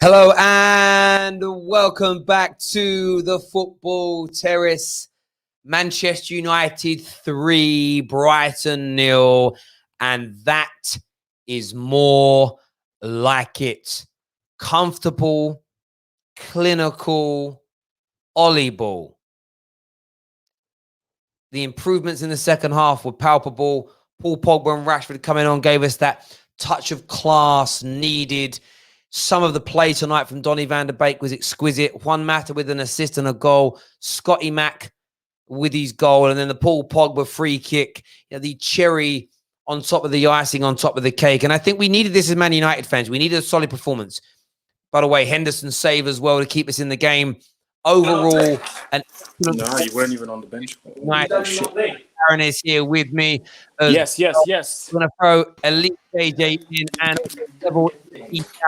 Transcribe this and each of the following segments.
Hello and welcome back to the Football Terrace. Manchester United 3, Brighton 0, and that is more like it. Comfortable, clinical, Ollie ball. The improvements in the second half were palpable. Paul Pogba and Rashford coming on gave us that touch of class needed. Some of the play tonight from Donny van der Beek was exquisite. Juan Mata with an assist and a goal. Scotty Mac with his goal. And then the Paul Pogba free kick. The cherry on top of the icing, on top of the cake. And I think we needed this as Man United fans. We needed a solid performance. By the way, Henderson save as well to keep us in the game. Overall, no, you weren't even on the bench. Aaron is here with me. Yes. I'm going to throw Elite JJ in and Devil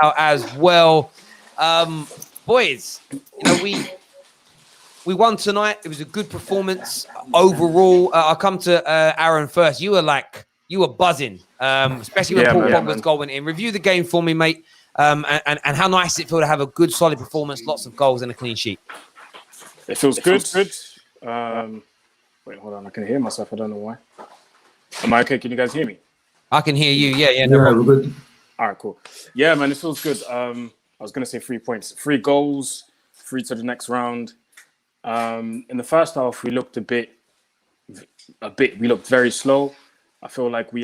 out as well. Boys, we won tonight. It was a good performance overall. I'll come to Aaron first. You were buzzing, especially when Paul Pogba's goal went in. Review the game for me, mate. And how nice does it feel to have a good, solid performance, lots of goals and a clean sheet? It feels good. Wait, hold on. I can hear myself. I don't know why. Am I okay? Can you guys hear me? I can hear you. Yeah, no problem. We're good. All right, cool. Yeah, man, it feels good. I was going to say 3 points. 3 goals, 3 to the next round. In the first half, we looked we looked very slow. I feel like we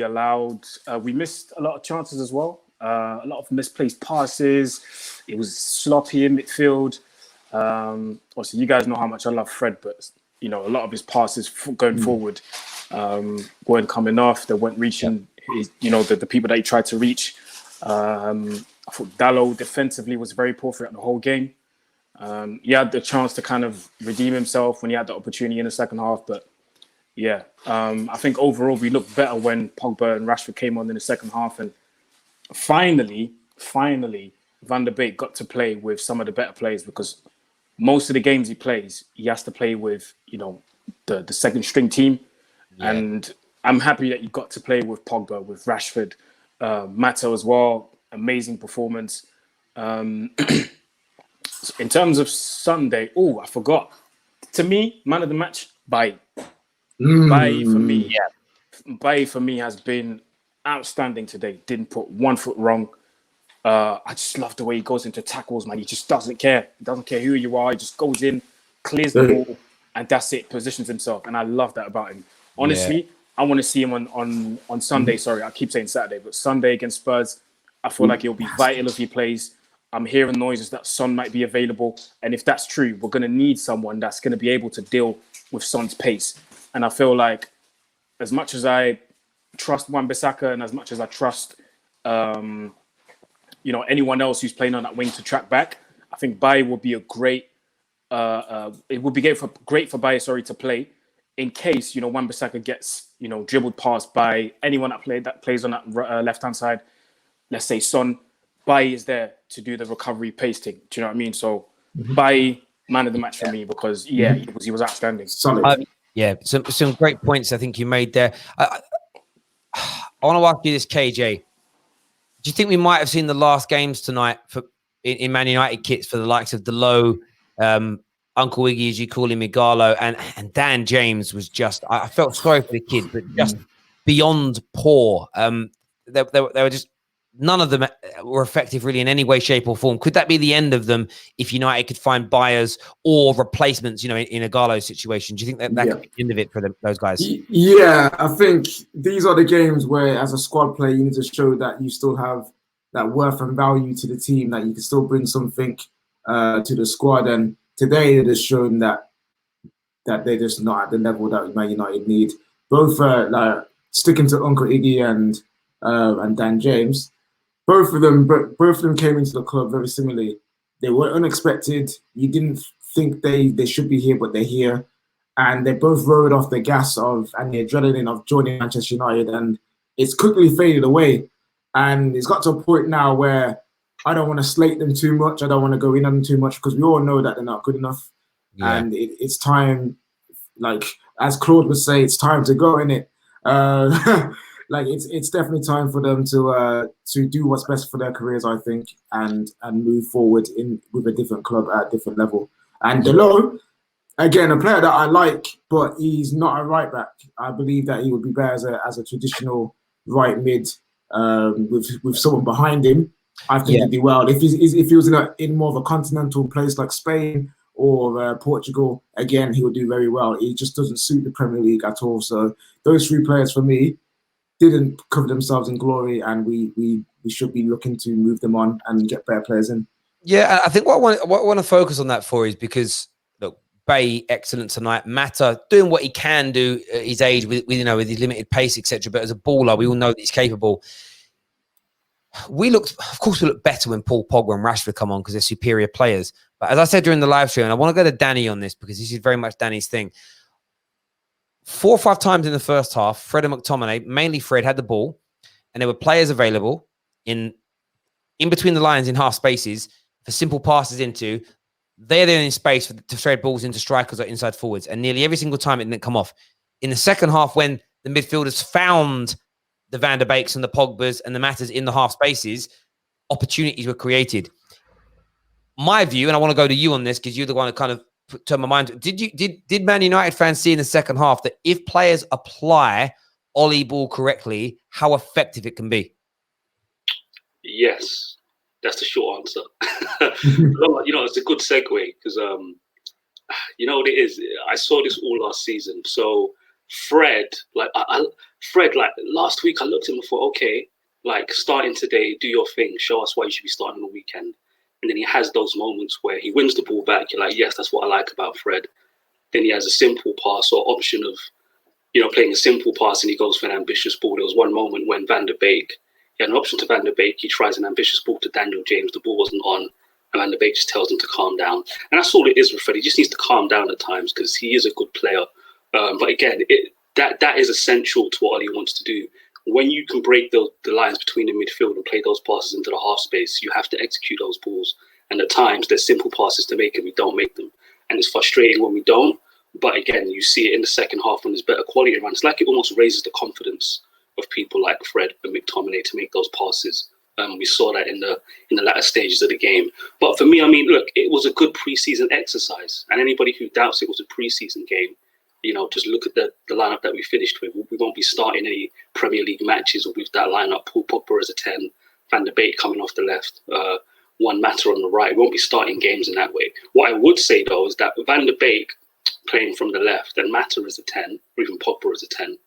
missed a lot of chances as well. A lot of misplaced passes. It was sloppy in midfield. Obviously, you guys know how much I love Fred, but a lot of his passes going forward weren't coming off. They weren't reaching the people that he tried to reach. I thought Dalot defensively was very poor throughout the whole game. He had the chance to kind of redeem himself when he had the opportunity in the second half, but yeah, I think overall we looked better when Pogba and Rashford came on in the second half, and finally, Van der Beek got to play with some of the better players, because most of the games he plays, he has to play with, the second string team. Yeah. And I'm happy that you got to play with Pogba, with Rashford, Mata as well. Amazing performance. In terms of Sunday, I forgot. To me, man of the match, Bailly. Bailly for me. Yeah. Bailly for me has been outstanding today. Didn't put one foot wrong. I just love the way he goes into tackles, man. He just doesn't care. He doesn't care who you are. He just goes in, clears the ball, and that's it. Positions himself, and I love that about him. Honestly, I want to see him on Sunday. Sorry, I keep saying Saturday, but Sunday against Spurs. I feel like it'll be vital if he plays. I'm hearing noises that Son might be available, and if that's true, we're going to need someone that's going to be able to deal with Son's pace. And I feel like, as much as I trust Wan-Bissaka and as much as I trust anyone else who's playing on that wing to track back, I think Bailly would be a great. It would be great for Bailly, to play in case Wan-Bissaka gets dribbled past by anyone that plays on that left hand side. Let's say Son. Bailly is there to do the recovery pace thing. Do you know what I mean? So Bailly, man of the match for me, because he was outstanding. Solid. Some great points I think you made there. I want to ask you this, KJ. Do you think we might have seen the last games tonight in Man United kits for the likes of Dalot, Uncle Iggy, as you call him, Igalo, and Dan James was just, I felt sorry for the kid, but just beyond poor. They were just, none of them were effective really in any way, shape or form. Could that be the end of them if United could find buyers or replacements, in Igalo's situation? Do you think that could be the end of it for those guys? Yeah, I think these are the games where, as a squad player, you need to show that you still have that worth and value to the team, that you can still bring something to the squad. And today they're just showing that they're just not at the level that Man United need. Both sticking to Uncle Iggy and Dan James. Both of them came into the club very similarly. They were unexpected. You didn't think they should be here, but they're here. And they both rode off the gas and the adrenaline of joining Manchester United, and it's quickly faded away. And it's got to a point now where I don't want to slate them too much. I don't want to go in on them too much, because we all know that they're not good enough. Yeah. And it's time, like as Claude would say, it's time to go, innit? like it's definitely time for them to do what's best for their careers, I think, and move forward with a different club at a different level. And Delo, again, a player that I like, but he's not a right back. I believe that he would be better as a traditional right mid with someone behind him. I think he'd do well if he was in more of a continental place like Spain or Portugal. Again, he would do very well. He just doesn't suit the Premier League at all. So those three players for me didn't cover themselves in glory, and we should be looking to move them on and get better players in. Yeah, I think what I want to focus on that for is because look, Bay excellent tonight. Mata doing what he can do at his age with his limited pace, etc. But as a baller, we all know that he's capable. Of course, we look better when Paul Pogba and Rashford come on because they're superior players. But as I said during the live stream, and I want to go to Danny on this because this is very much Danny's thing. 4 or 5 times in the first half, Fred and McTominay, mainly Fred, had the ball, and there were players available in between the lines in half spaces for simple passes into. They're there in space to thread balls into strikers or inside forwards, and nearly every single time it didn't come off. In the second half, when the midfielders found the Van der Beeks and the Pogbas and the Matters in the half spaces, opportunities were created. My view, and I want to go to you on this because you're the one who kind of turned my mind. Did Man United fans see in the second half that if players apply Ollie ball correctly, how effective it can be? Yes, that's the short answer. It's a good segue because you know what it is. I saw this all last season. So Fred, last week I looked at him and thought, okay, like starting today, do your thing, show us why you should be starting on the weekend. And then he has those moments where he wins the ball back. You're like, yes, that's what I like about Fred. Then he has a simple pass or option of, playing a simple pass and he goes for an ambitious ball. There was one moment when Van der Beek, he had an option to Van der Beek. He tries an ambitious ball to Daniel James. The ball wasn't on. And Van der Beek just tells him to calm down. And that's all it is with Fred. He just needs to calm down at times because he is a good player. But again, that is essential to what Ollie wants to do. When you can break the lines between the midfield and play those passes into the half space, you have to execute those balls. And at times, there's simple passes to make and we don't make them. And it's frustrating when we don't. But again, you see it in the second half when there's better quality around. It's like it almost raises the confidence of people like Fred and McTominay to make those passes. We saw that in the latter stages of the game. But for me, I mean, look, it was a good preseason exercise. And anybody who doubts it was a preseason game, just look at the lineup that we finished with. We won't be starting any Premier League matches with that lineup. Paul Pogba as a 10, Van der Beek coming off the left, one Mata on the right. We won't be starting games in that way. What I would say, though, is that Van der Beek playing from the left and Mata as a 10, or even Pogba as a 10,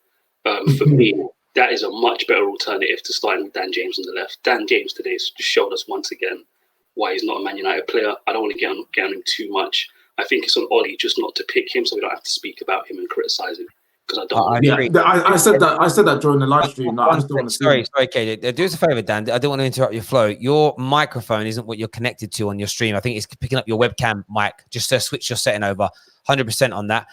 for me, that is a much better alternative to starting with Dan James on the left. Dan James today has just showed us once again why he's not a Man United player. I don't want to get on him too much. I think it's on Ollie just not to pick him so we don't have to speak about him and criticise him. Because I don't. I said that during the live stream. I just don't want to sorry, KJ. Do us a favour, Dan. I don't want to interrupt your flow. Your microphone isn't what you're connected to on your stream. I think it's picking up your webcam mic. Just switch your setting over. 100% on that.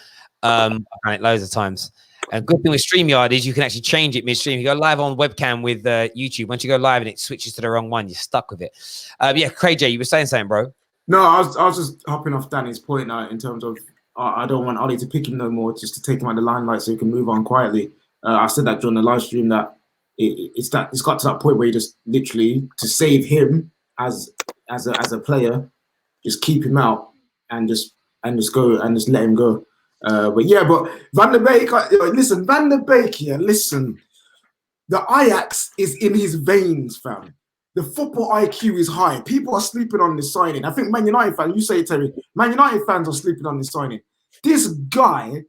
I've done it loads of times. And good thing with StreamYard is you can actually change it midstream. You go live on webcam with YouTube. Once you go live and it switches to the wrong one, you're stuck with it. KJ, you were saying something, bro. No, I was just hopping off Danny's point now in terms of I don't want Ollie to pick him no more, just to take him out of the limelight so he can move on quietly. I said that during the live stream that it's got to that point where you just literally, to save him as a player, just keep him out and just go and just let him go. But Van der Beek, listen, Van der Beek here, listen. The Ajax is in his veins, fam. The football IQ is high. People are sleeping on this signing. I think Man United fans, you say it, Terry, Man United fans are sleeping on this signing. This guy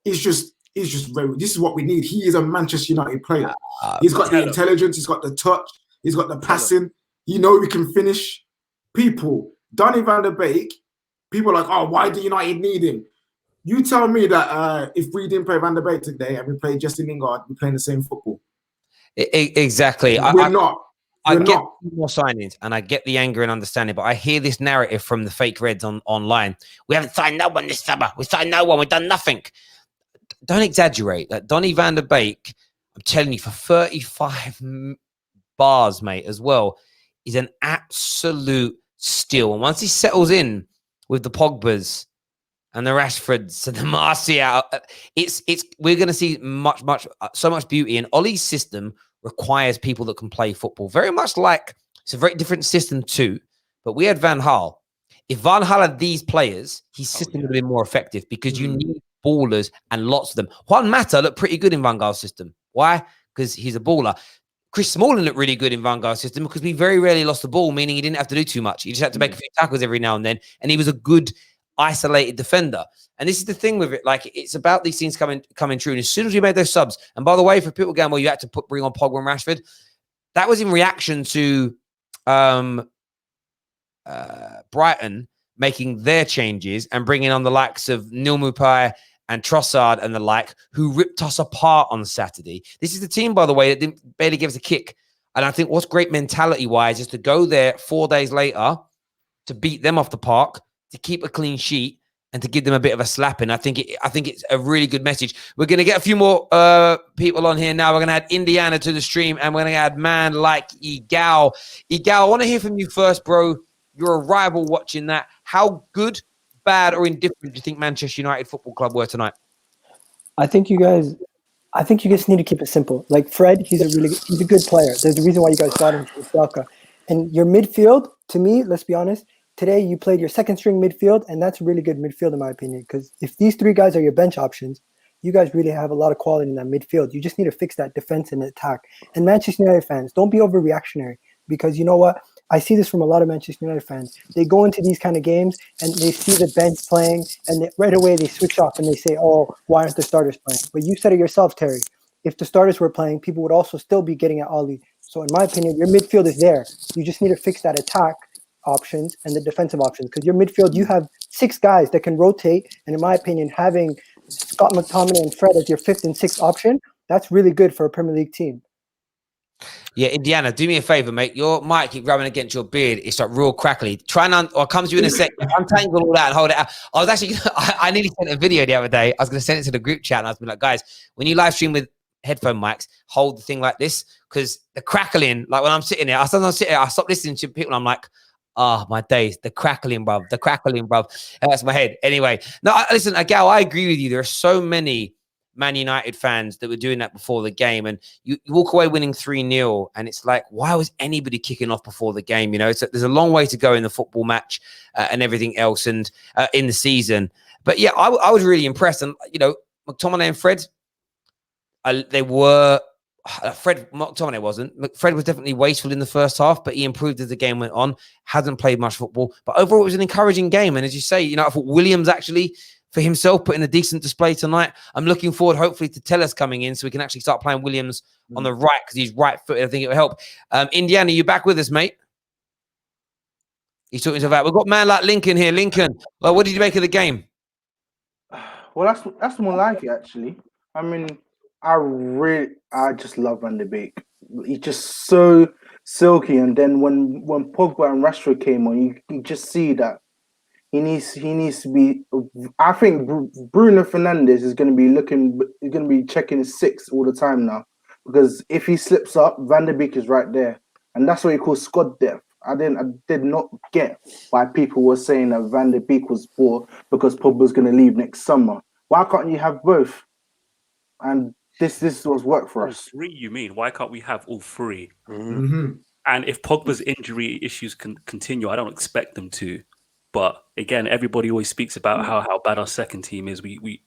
is just very, this is what we need. He is a Manchester United player. He's got the intelligence, he's got the touch, he's got the passing. He can finish. People, Donny van der Beek, people are like, oh, why do United need him? You tell me that if we didn't play Van der Beek today and we played Justin Lingard, we're playing the same football. Exactly. We're not. I get more signings and I get the anger and understanding, but I hear this narrative from the fake Reds online. We haven't signed no one this summer. We signed no one. We've done nothing. Don't exaggerate. That Donny van der Beek, I'm telling you, for 35 bars, mate, as well, is an absolute steal. And once he settles in with the Pogbas and the Rashfords and the Martial. We're going to see so much beauty. And Ollie's system requires people that can play football. Very much like it's a very different system too. But we had Van Gaal. If Van Gaal had these players, his system would have been more effective because you need ballers and lots of them. Juan Mata looked pretty good in Van Gaal's system. Why? Because he's a baller. Chris Smalling looked really good in Van Gaal's system because we very rarely lost the ball, meaning he didn't have to do too much. He just had to make a few tackles every now and then, and he was a good isolated defender. And this is the thing with it, like it's about these things coming true. And as soon as we made those subs, and by the way, for people going, well, you had to bring on Pogba and Rashford, that was in reaction to Brighton making their changes and bringing on the likes of Neil Maupay and Trossard and the like, who ripped us apart on Saturday. This is the team, by the way, that didn't barely give us a kick. And I think what's great mentality-wise is to go there 4 days later to beat them off the park, to keep a clean sheet, and to give them a bit of a slapping. I think it's a really good message. We're going to get a few more people on here now. We're going to add Indiana to the stream, and we're going to add man like Igal. Igal, I want to hear from you first, bro. You're a rival watching that. How good, bad, or indifferent do you think Manchester United Football Club were tonight? I think you guys need to keep it simple. Like Fred, he's a good player. There's a reason why you guys bought him to Osaka. And your midfield, to me, let's be honest, today you played your second string midfield, and that's really good midfield in my opinion. Because if these three guys are your bench options, you guys really have a lot of quality in that midfield. You just need to fix that defense and attack. And Manchester United fans, don't be overreactionary, because you know what? I see this from a lot of Manchester United fans. They go into these kind of games and they see the bench playing, and right away they switch off and they say, oh, why aren't the starters playing? But you said it yourself, Terry. If the starters were playing, people would also still be getting at Ollie. So in my opinion, your midfield is there. You just need to fix that attack options and the defensive options, because your midfield, you have 6 guys that can rotate. And in my opinion, having Scott McTominay and Fred as your 5th and 6th option, that's really good for a Premier League team. Yeah, Indiana, do me a favor, mate. Your mic keep rubbing against your beard. It's like real crackly. Try and I'll come to you in a sec. Untangle all that and hold it out. I was actually, I nearly sent a video the other day. I was going to send it to the group chat, and I was like, guys, when you live stream with headphone mics, hold the thing like this, because the crackling, like when I'm sitting there, I stop listening to people. And I'm like, my days, the crackling, bruv. That's my head. Anyway, no, listen, Agal, I agree with you. There are so many Man United fans that were doing that before the game, and you walk away winning 3-0, and it's like, why was anybody kicking off before the game? You know, there's a long way to go in the football match and everything else, and in the season. But yeah, I was really impressed, and you know, McTominay and Fred, McTominay wasn't. Fred was definitely wasteful in the first half, but he improved as the game went on. Hasn't played much football, but overall it was an encouraging game. And as you say, you know, I thought Williams actually, for himself, put in a decent display tonight. I'm looking forward, hopefully, to Tellus coming in so we can actually start playing Williams on the right, because he's right-footed. I think it will help. Indiana, you back with us, mate? He's talking to about. We've got a man like Lincoln here. Lincoln, well, what did you make of the game? Well, that's more like it, actually. I mean, I just love Van de Beek. He's just so silky. And then when Pogba and Rashford came on, you just see that he needs to be. I think Bruno Fernandes is going to be checking his 6 all the time now, because if he slips up, Van de Beek is right there, and that's what he calls squad depth. I did not get why people were saying that Van de Beek was poor because Pogba's going to leave next summer. Why can't you have both? And this was work for us. 3, you mean? Why can't we have all 3? Mm-hmm. And if Pogba's injury issues can continue, I don't expect them to. But again, everybody always speaks about how bad our second team is. We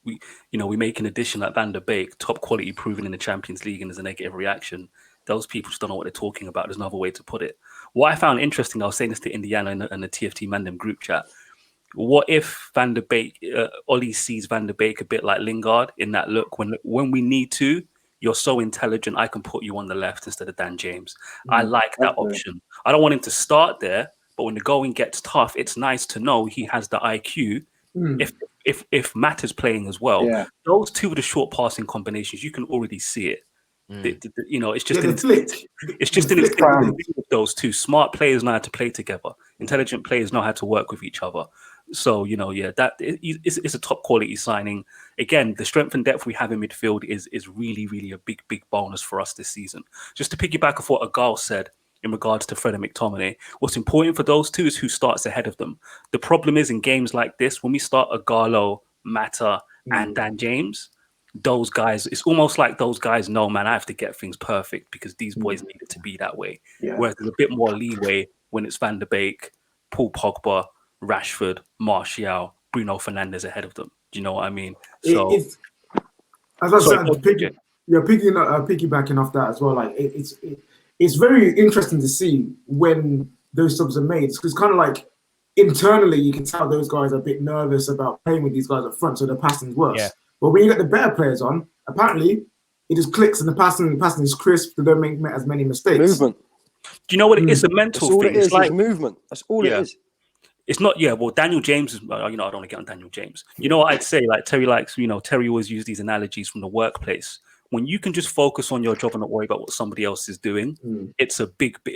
make an addition like Van der Beek, top quality, proven in the Champions League, and there's a negative reaction. Those people just don't know what they're talking about. There's no other way to put it. What I found interesting, I was saying this to Indiana and the TFT Mandem group chat. What if Van der Beek, Ollie sees Van der Beek a bit like Lingard in that look? When we need to, you're so intelligent, I can put you on the left instead of Dan James. I like that option. I don't want him to start there, but when the going gets tough, it's nice to know he has the IQ. If Matt is playing as well, those 2 of the short passing combinations, you can already see it. It's just those 2 smart players know how to play together. Intelligent players know how to work with each other. So that it's a top quality signing. Again, the strength and depth we have in midfield is really, really a big bonus for us this season. Just to piggyback off what Agal said, in regards to Fred and McTominay. What's important for those two is who starts ahead of them. The problem is in games like this, when we start Agallo, Mata, and Dan James, those guys, it's almost like those guys know, man, I have to get things perfect because these boys need it to be that way. Yeah. Whereas there's a bit more leeway when it's Van der Beek, Paul Pogba, Rashford, Martial, Bruno Fernandes ahead of them. Do you know what I mean? So, as I said, piggybacking off that as well, like it's very interesting to see when those subs are made. It's kind of like internally you can tell those guys are a bit nervous about playing with these guys up front, so the passing's worse. Yeah. But when you get the better players on, apparently it just clicks and the passing is crisp. They don't make as many mistakes. Movement. do you know what it is? A mental That's all thing. it is. It's like, It's movement. That's all it is. it's not, well, Daniel James is, I don't want to get on Daniel James. You know what I'd say? Like Terry likes, Terry always uses these analogies from the workplace. When you can just focus on your job and not worry about what somebody else is doing, it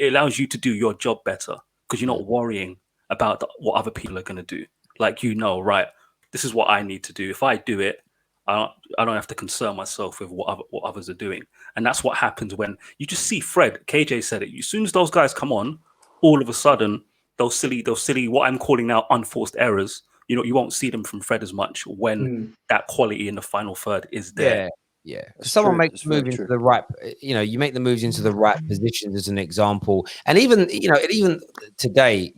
allows you to do your job better because you're not worrying about what other people are going to do. Like, right, this is what I need to do. If I do it, I don't have to concern myself with what others are doing. And that's what happens when you just see Fred, KJ said it, as soon as those guys come on, all of a sudden, those silly, what I'm calling now unforced errors, you won't see them from Fred as much when that quality in the final third is there. Yeah. Someone makes the move into the right, you make the moves into the right positions as an example. And even today,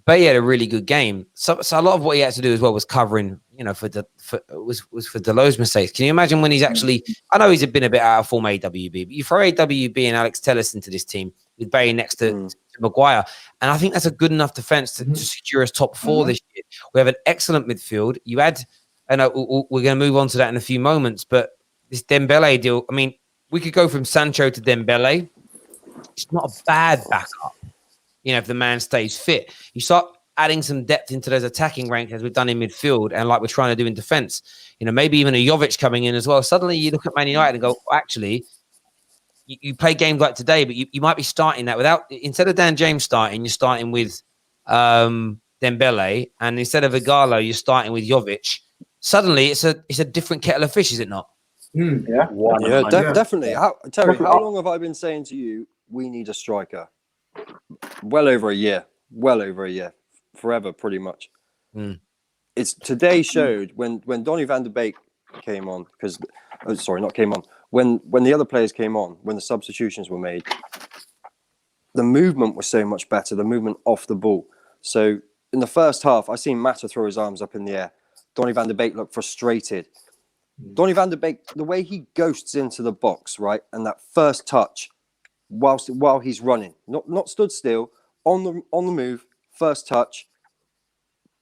Bay had a really good game. So a lot of what he had to do as well was covering, for Dalot's mistakes. Can you imagine when he's actually, I know he's been a bit out of form AWB, but you throw AWB and Alex Telles into this team with Bay next to Maguire. And I think that's a good enough defense to secure us top four this year. We have an excellent midfield. You add, I know we're going to move on to that in a few moments, but this Dembele deal, I mean, we could go from Sancho to Dembele. It's not a bad backup, if the man stays fit. You start adding some depth into those attacking ranks as we've done in midfield and like we're trying to do in defense. Maybe even a Jovic coming in as well. Suddenly you look at Man United and go, actually, you play games like today, but you might be starting that instead of Dan James starting, you're starting with Dembele, and instead of Ighalo, you're starting with Jovic. Suddenly it's a different kettle of fish, is it not? Yeah, definitely. Terry, how long have I been saying to you, we need a striker? Well over a year. Forever, pretty much. It's today showed when Donny van der Beek came on, when the other players came on, when the substitutions were made, the movement was so much better, the movement off the ball. So in the first half, I seen Mata throw his arms up in the air. Donny van der Beek looked frustrated. Donny van der Beek, the way he ghosts into the box, right, and that first touch while he's running, not stood still, on the move, first touch,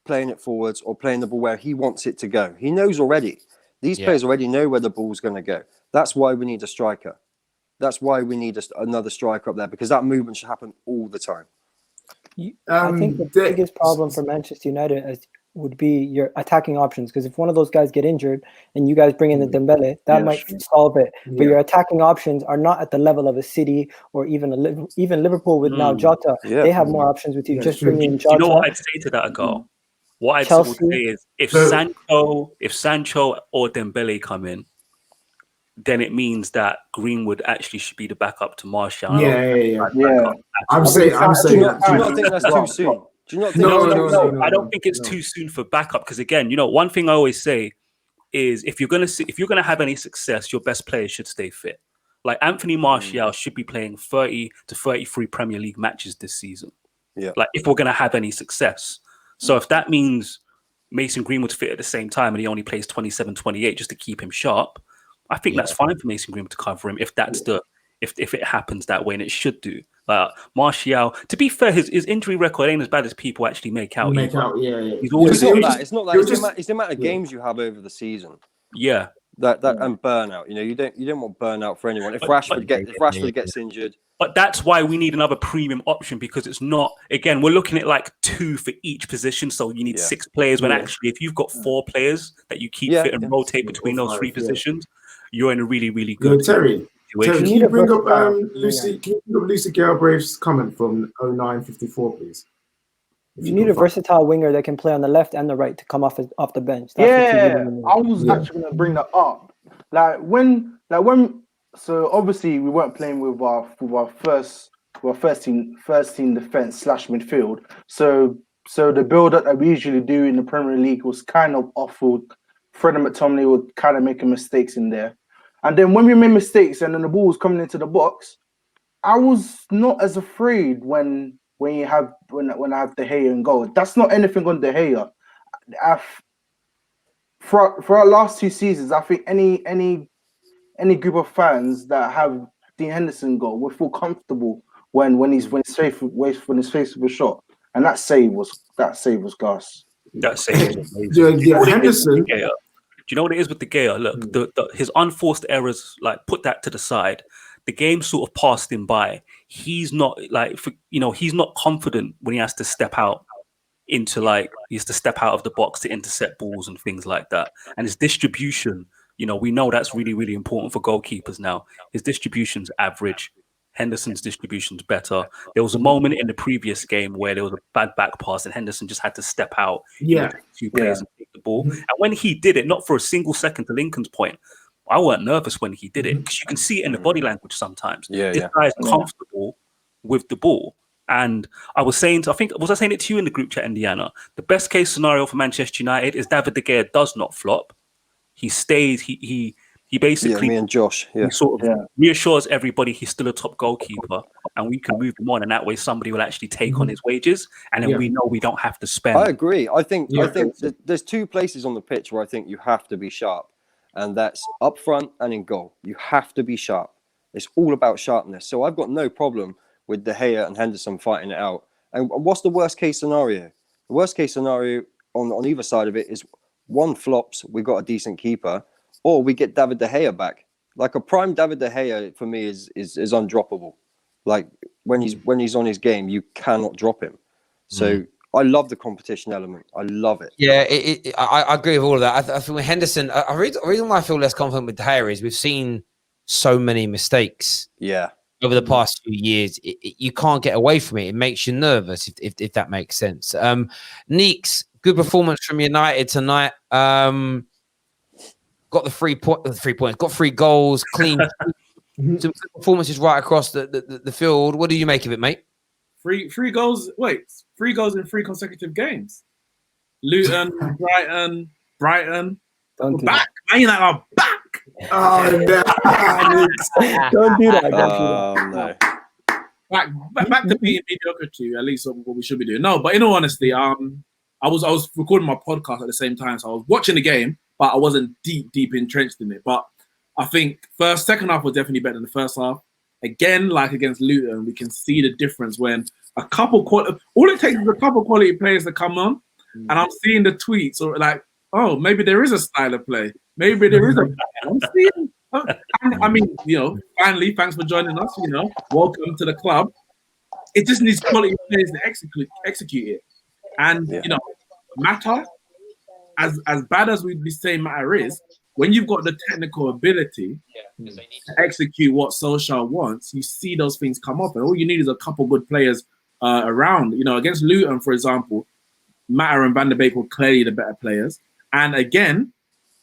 playing it forwards or playing the ball where he wants it to go. He knows already. These players already know where the ball's going to go. That's why we need a striker. That's why we need another striker up there, because that movement should happen all the time. I think the biggest problem for Manchester United would be your attacking options, because if one of those guys get injured and you guys bring in the Dembele, that might solve it. But your attacking options are not at the level of a City or even Liverpool with now Jota. They have more options with you. Just bring in Jota. You know what I'd say to that, Agal? What I'd say is if Sancho or Dembele come in, then it means that Greenwood actually should be the backup to Martial. I'm saying do you not think that's too soon? Do you not think no, I don't think it's too soon for backup, because again, one thing I always say is if you're gonna have any success, your best players should stay fit. Like Anthony Martial should be playing 30 to 33 Premier League matches this season. Yeah. Like if we're gonna have any success. So if that means Mason Greenwood's fit at the same time and he only plays 27, 28 just to keep him sharp, I think that's fine for Mason Greenwood to cover him if that's if it happens that way, and it should do. Martial, to be fair, his injury record ain't as bad as people actually make out. He's always it's not that. It's the amount of games you have over the season. Yeah. That and burnout. You don't want burnout for anyone. If Rashford gets injured. But that's why we need another premium option, because it's not, again, we're looking at like 2 for each position. So you need 6 players, when actually if you've got 4 players that you keep fit and rotate between those 3 positions, you're in a really, really good Terry, can you bring up Lucy Galbraith's comment from 0954, please? You need a versatile winger that can play on the left and the right to come off the bench. That's I was actually going to bring that up. So obviously we weren't playing with our first first team defense / midfield. So the build up that we usually do in the Premier League was kind of awful. Fred and McTominay were kind of making mistakes in there, and then when we made mistakes and then the ball was coming into the box, I was not as afraid when I have De Gea in goal. That's not anything on De Gea. For our last 2 seasons, I think any group of fans that have Dean Henderson goal would feel comfortable when he's faced with a shot, and that save was gas. That save was amazing. Yeah, Henderson. Do you know what it is with De Gea? Look, his unforced errors, like, put that to the side. The game sort of passed him by. He's not he's not confident when he has to step out into he has to step out of the box to intercept balls and things like that. And his distribution, we know that's really, really important for goalkeepers now. His distribution's average. Henderson's distribution's better. There was a moment in the previous game where there was a bad back pass and Henderson just had to step out. Two players and take the ball. And when he did it, not for a single second, to Lincoln's point, I weren't nervous when he did it because you can see it in the body language sometimes. This guy is comfortable with the ball. And I was saying was I saying it to you in the group chat, Indiana? The best case scenario for Manchester United is David De Gea does not flop. He stays. He basically, me and Josh, he sort of reassures everybody he's still a top goalkeeper, and we can move him on, and that way somebody will actually take on his wages, and then we know we don't have to spend. I agree. I think there's 2 places on the pitch where I think you have to be sharp, and that's up front and in goal. You have to be sharp. It's all about sharpness. So I've got no problem with De Gea and Henderson fighting it out. And what's the worst case scenario? The worst case scenario on either side of it is one flops, we got a decent keeper, or we get David De Gea back. Like a prime David De Gea for me is undroppable. Like when he's on his game, you cannot drop him. So I love the competition element. I love it. Yeah, I agree with all of that. I think with Henderson, the reason why I feel less confident with De Gea is we've seen so many mistakes. Yeah. Over the past few years, you can't get away from it. It makes you nervous, if that makes sense. Neeks, good performance from United tonight. Got the 3 points, got 3 goals, clean. Some good performances right across the field. What do you make of it, mate? Three goals. Wait, 3 goals in 3 consecutive games. Luton, Brighton. We're back. Man United are back. Don't do that. Don't do that. No. Back to being mediocrity. At least what we should be doing. No, but in all honesty, I was recording my podcast at the same time, so I was watching the game, but I wasn't deep entrenched in it. But I think second half was definitely better than the first half. Again, like against Luton, we can see the difference when all it takes is a couple quality players to come on, and I'm seeing the tweets or like, oh, maybe there is a style of play. Maybe there is a. I'm seeing. I mean, finally, thanks for joining us. Welcome to the club. It just needs quality players to execute it. And Mata, as bad as we'd be saying Mata is, when you've got the technical ability to execute what Solskjaer wants, you see those things come up, and all you need is a couple good players around. Against Luton, for example, Mata and Van der Beek were clearly the better players, and again.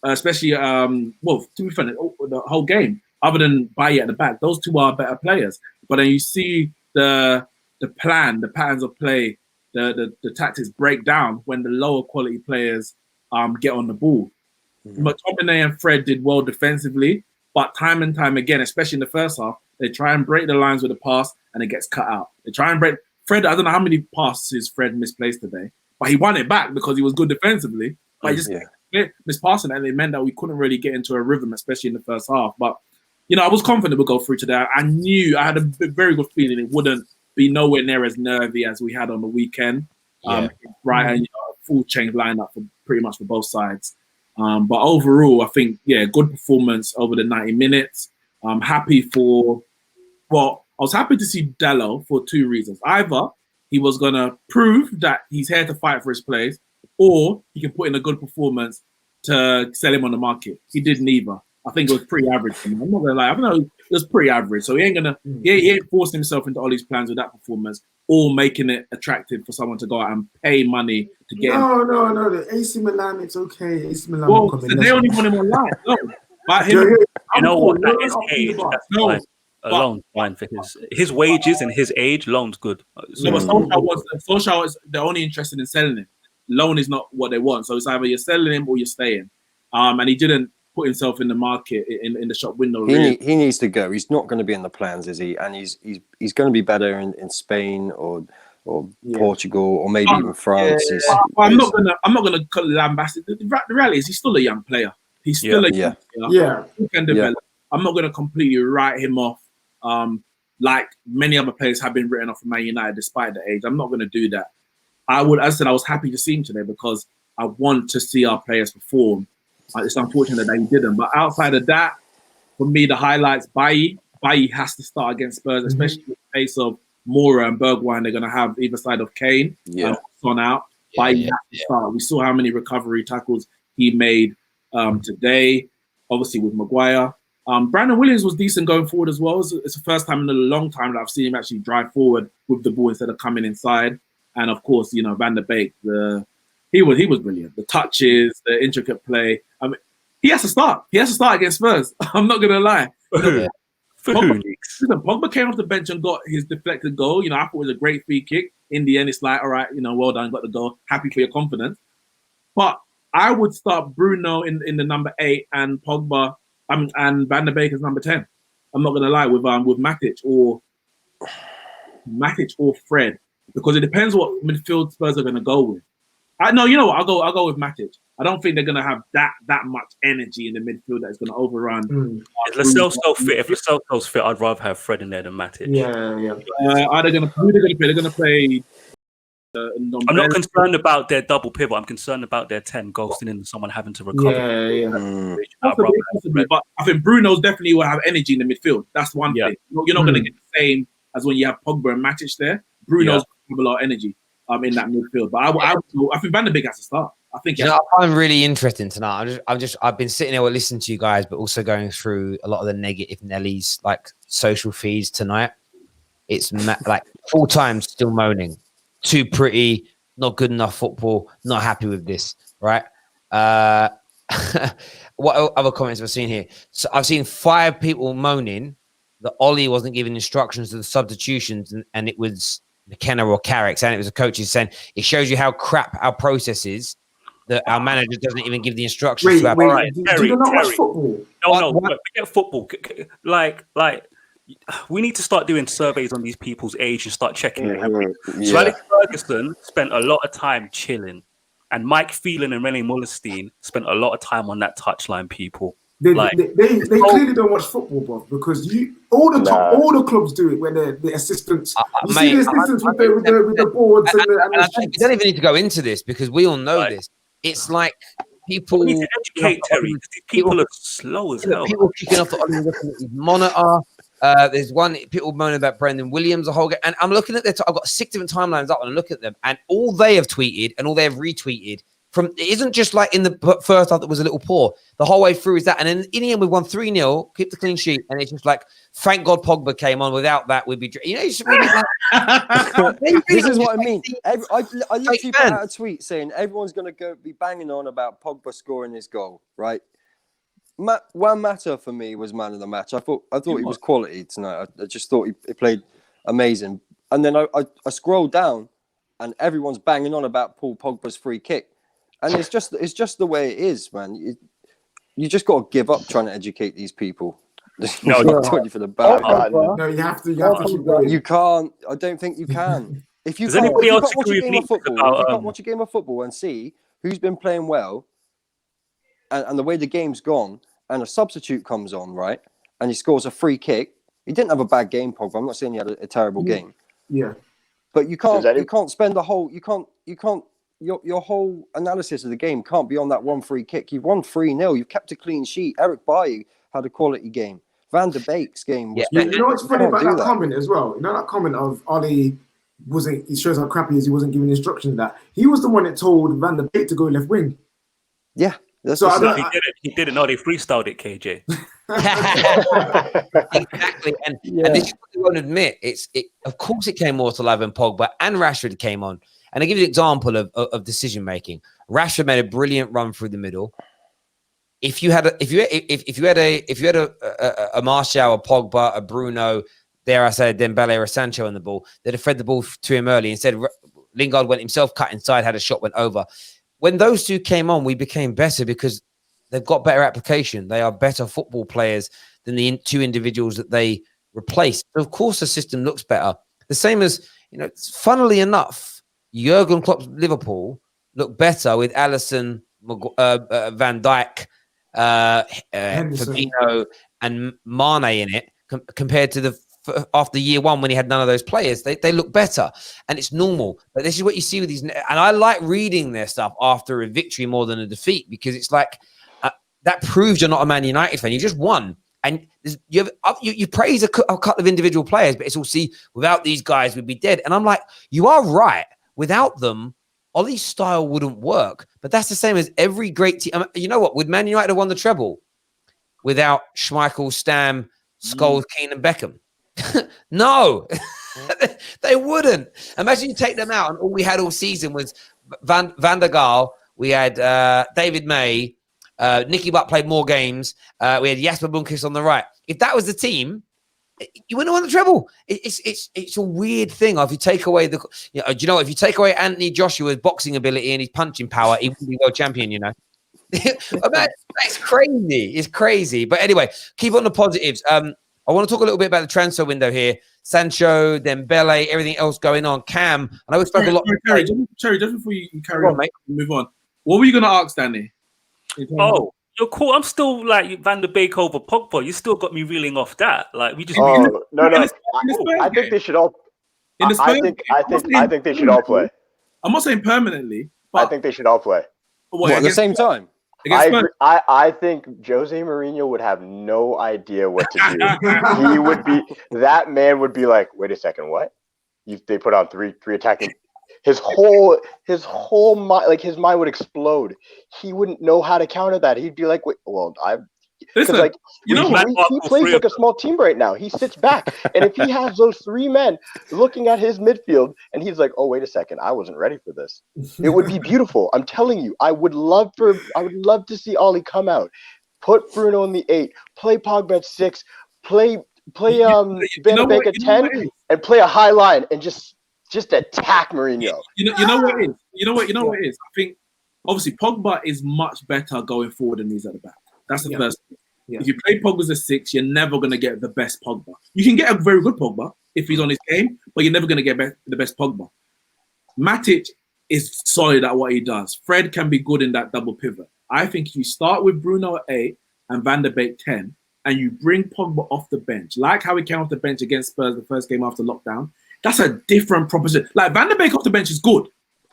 Especially, to be fair, the whole game, other than Baye at the back, those 2 are better players. But then you see the plan, the patterns of play, the tactics break down when the lower quality players get on the ball. McTominay and Fred did well defensively, but time and time again, especially in the first half, they try and break the lines with a pass and it gets cut out. They try and break. Fred, I don't know how many passes Fred misplaced today, but he won it back because he was good defensively. But he just mispassing, and it meant that we couldn't really get into a rhythm, especially in the first half. But I was confident we'd go through today. I had a very good feeling it wouldn't be nowhere near as nervy as we had on the weekend. Brighton, full change lineup for pretty much for both sides. But overall, I think good performance over the 90 minutes. I'm happy I was happy to see Dalot for 2 reasons. Either he was gonna prove that he's here to fight for his place, or he can put in a good performance to sell him on the market. He did neither. I think it was pretty average for me. I'm not gonna lie. I know it was pretty average. So he ain't forced himself into all these plans with that performance, or making it attractive for someone to go out and pay money to get him. No. The AC Milan, it's okay. AC Milan. So they only want him online. No, but him. You know what? That is age. That's fine. loan's fine for his wages and his age. Loan's good. No, but Solskjaer was they're only interested in selling him. Loan is not what they want. So it's either you're selling him or you're staying. And he didn't put himself in the market in the shop window. He needs to go. He's not going to be in the plans, is he? And he's going to be better in Spain or Portugal or maybe even France. I'm not gonna call it ambassador. The reality is he's still a young player. He's still a young player. He can develop. I'm not gonna completely write him off. Like many other players have been written off from Man United despite the age. I'm not gonna do that. I was happy to see him today because I want to see our players perform. It's unfortunate that he didn't. But outside of that, for me, the highlights, Bailly has to start against Spurs, especially in the face of Moura and Bergwijn. They're going to have either side of Kane. Son out. Bailly has to start. We saw how many recovery tackles he made today, obviously with Maguire. Brandon Williams was decent going forward as well. It's the first time in a long time that I've seen him actually drive forward with the ball instead of coming inside. And of course, Van der Beek, he was brilliant. The touches, the intricate play. I mean, he has to start. He has to start against Spurs. I'm not gonna lie. Pogba came off the bench and got his deflected goal. I thought it was a great free kick. In the end, it's like, all right, well done, got the goal. Happy for your confidence. But I would start Bruno in the number 8 and Pogba and Van der Beek as number 10. I'm not gonna lie with Matic or Fred. Because it depends what midfield Spurs are going to go with. You know what? I'll go with Matic. I don't think they're going to have that much energy in the midfield that's going to overrun. If Lo Celso's fit, I'd rather have Fred in there than Matic. Who are they going to play? They're going to play. I'm not concerned about their double pivot. I'm concerned about their 10 ghosting in someone having to recover. But I think Bruno's definitely will have energy in the midfield. That's one thing. You're not going to get the same as when you have Pogba and Matic there. Bruno's have a lot of energy in that midfield. But I think Van der Beek has to start. I think I'm really interesting tonight. I've been sitting there listening to you guys, but also going through a lot of the negative Nelly's like social feeds tonight. It's like full time still moaning. Too pretty, not good enough football, not happy with this, right? What other comments have I seen here? So I've seen 5 people moaning that Ollie wasn't giving instructions to the substitutions and it was McKenna or Carrick, and it was a coach who's saying it shows you how crap our process is that our manager doesn't even give the instructions to our players. Do you not watch football? No, forget football. Like we need to start doing surveys on these people's age and start checking it. So Alex Ferguson spent a lot of time chilling, and Mike Phelan and René Mullenstein spent a lot of time on that touchline. People. They clearly don't watch football, bro, because all the clubs do it when the assistants see the assistants with the boards and the you don't even need to go into this because we all know this. It's like people need to educate Terry. People are slow as hell. People kicking off the looking at his monitor. There's one people moaning about Brendan Williams a whole game, and I'm looking at their. I've got 6 different timelines up and I look at them, and all they have tweeted and all they have retweeted. It isn't just like in the first half that was a little poor. The whole way through is that. And then in the end, we won 3-0, keep the clean sheet. And it's just like, thank God Pogba came on. Without that, we'd be... It's really this is what I mean. I literally put out a tweet saying everyone's going to be banging on about Pogba scoring his goal, right? Juan Mata, for me, was man of the match. I thought he was quality tonight. I just thought he played amazing. And then I scrolled down and everyone's banging on about Paul Pogba's free kick. And it's just the way it is, man. You just got to give up trying to educate these people. No, I'm not you for the bad. No, you have to keep going. You can't. I don't think you can. If you Does can't, anybody if you else can't watch a agree game with of me football, about, if you can't watch a game of football and see who's been playing well, and the way the game's gone, and a substitute comes on, right, and he scores a free kick. He didn't have a bad game, Pogba. I'm not saying he had a terrible game. Yeah. But you can't spend the whole. You can't. Your whole analysis of the game can't be on that one free kick. You've won 3-0. You've kept a clean sheet. Eric Bailly had a quality game. Van der Beek's game was. You know what's funny about that comment as well? You know that comment of Ollie wasn't. It shows how crappy he is. He wasn't giving instructions. That he was the one that told Van der Beek to go left wing. Yeah, he didn't know they freestyled it, KJ. Exactly, and this is what you won't admit. Of course, it came more to life when Pogba and Rashford came on. And I give you an example of decision making. Rashford made a brilliant run through the middle. if you had a Martial, a Pogba, a Bruno, dare I say, a Dembele or a Sancho on the ball, they'd have fed the ball to him early. Instead, Lingard went himself, cut inside, had a shot, went over. When those two came on, we became better because they've got better application. They are better football players than the two individuals that they replaced. So of course, the system looks better. The same as, funnily enough, Jurgen Klopp's Liverpool looked better with Alisson, Van Dijk, Fabinho, and Mane in it compared to after year one when he had none of those players. They look better, and it's normal. But this is what you see with these. And I like reading their stuff after a victory more than a defeat, because it's like that proves you're not a Man United fan. You just won. And you praise a couple of individual players, but it's all, see, without these guys, we'd be dead. And I'm like, you are right. Without them, Ollie's style wouldn't work. But that's the same as every great team. You know what? Would Man United have won the treble without Schmeichel, Stam, Scholes, Keane, and Beckham? No, they wouldn't. Imagine you take them out, and all we had all season was Van der Gaal. We had David May. Nicky Butt played more games. We had Jasper Blomqvist on the right. If that was the team, you wouldn't have won the treble. It's a weird thing. If you take away if you take away Anthony Joshua's boxing ability and his punching power, he would be world champion. That's crazy. It's crazy. But anyway, keep on the positives. I want to talk a little bit about the transfer window here. Sancho, Dembele, everything else going on. Cam, I know we spoke a lot. Cherry, just before you carry on, mate, move on. What were you going to ask, Danny? Oh, you're cool. I'm still like Van der Beek over Pogba. You still got me reeling off that. Like we just. No. I think they should all. I think they should all play. I'm not saying permanently, but I think they should all play. What, at the same time? I think Jose Mourinho would have no idea what to do. He would be, that man would be like, wait a second, what? They put on three attacking. His whole mind, like his mind would explode. He wouldn't know how to counter that. He'd be like, wait, well, listen, like, he plays like a small team right now. He sits back, and if he has those three men looking at his midfield, and he's like, "Oh, wait a second, I wasn't ready for this." It would be beautiful. I'm telling you, I would love to see Ollie come out, put Bruno in the 8, play Pogba at 6, play Van de Beek at 10, and play a high line and just attack Mourinho. You know what it is. You know what it is. I think obviously Pogba is much better going forward than he's at the back. That's the first thing. Yeah. If you play Pogba as a 6, you're never going to get the best Pogba. You can get a very good Pogba if he's on his game, but you're never going to get the best Pogba. Matic is solid at what he does. Fred can be good in that double pivot. I think you start with Bruno at 8 and Van der Beek 10, and you bring Pogba off the bench, like how he came off the bench against Spurs the first game after lockdown. That's a different proposition. Like Van der Beek off the bench is good.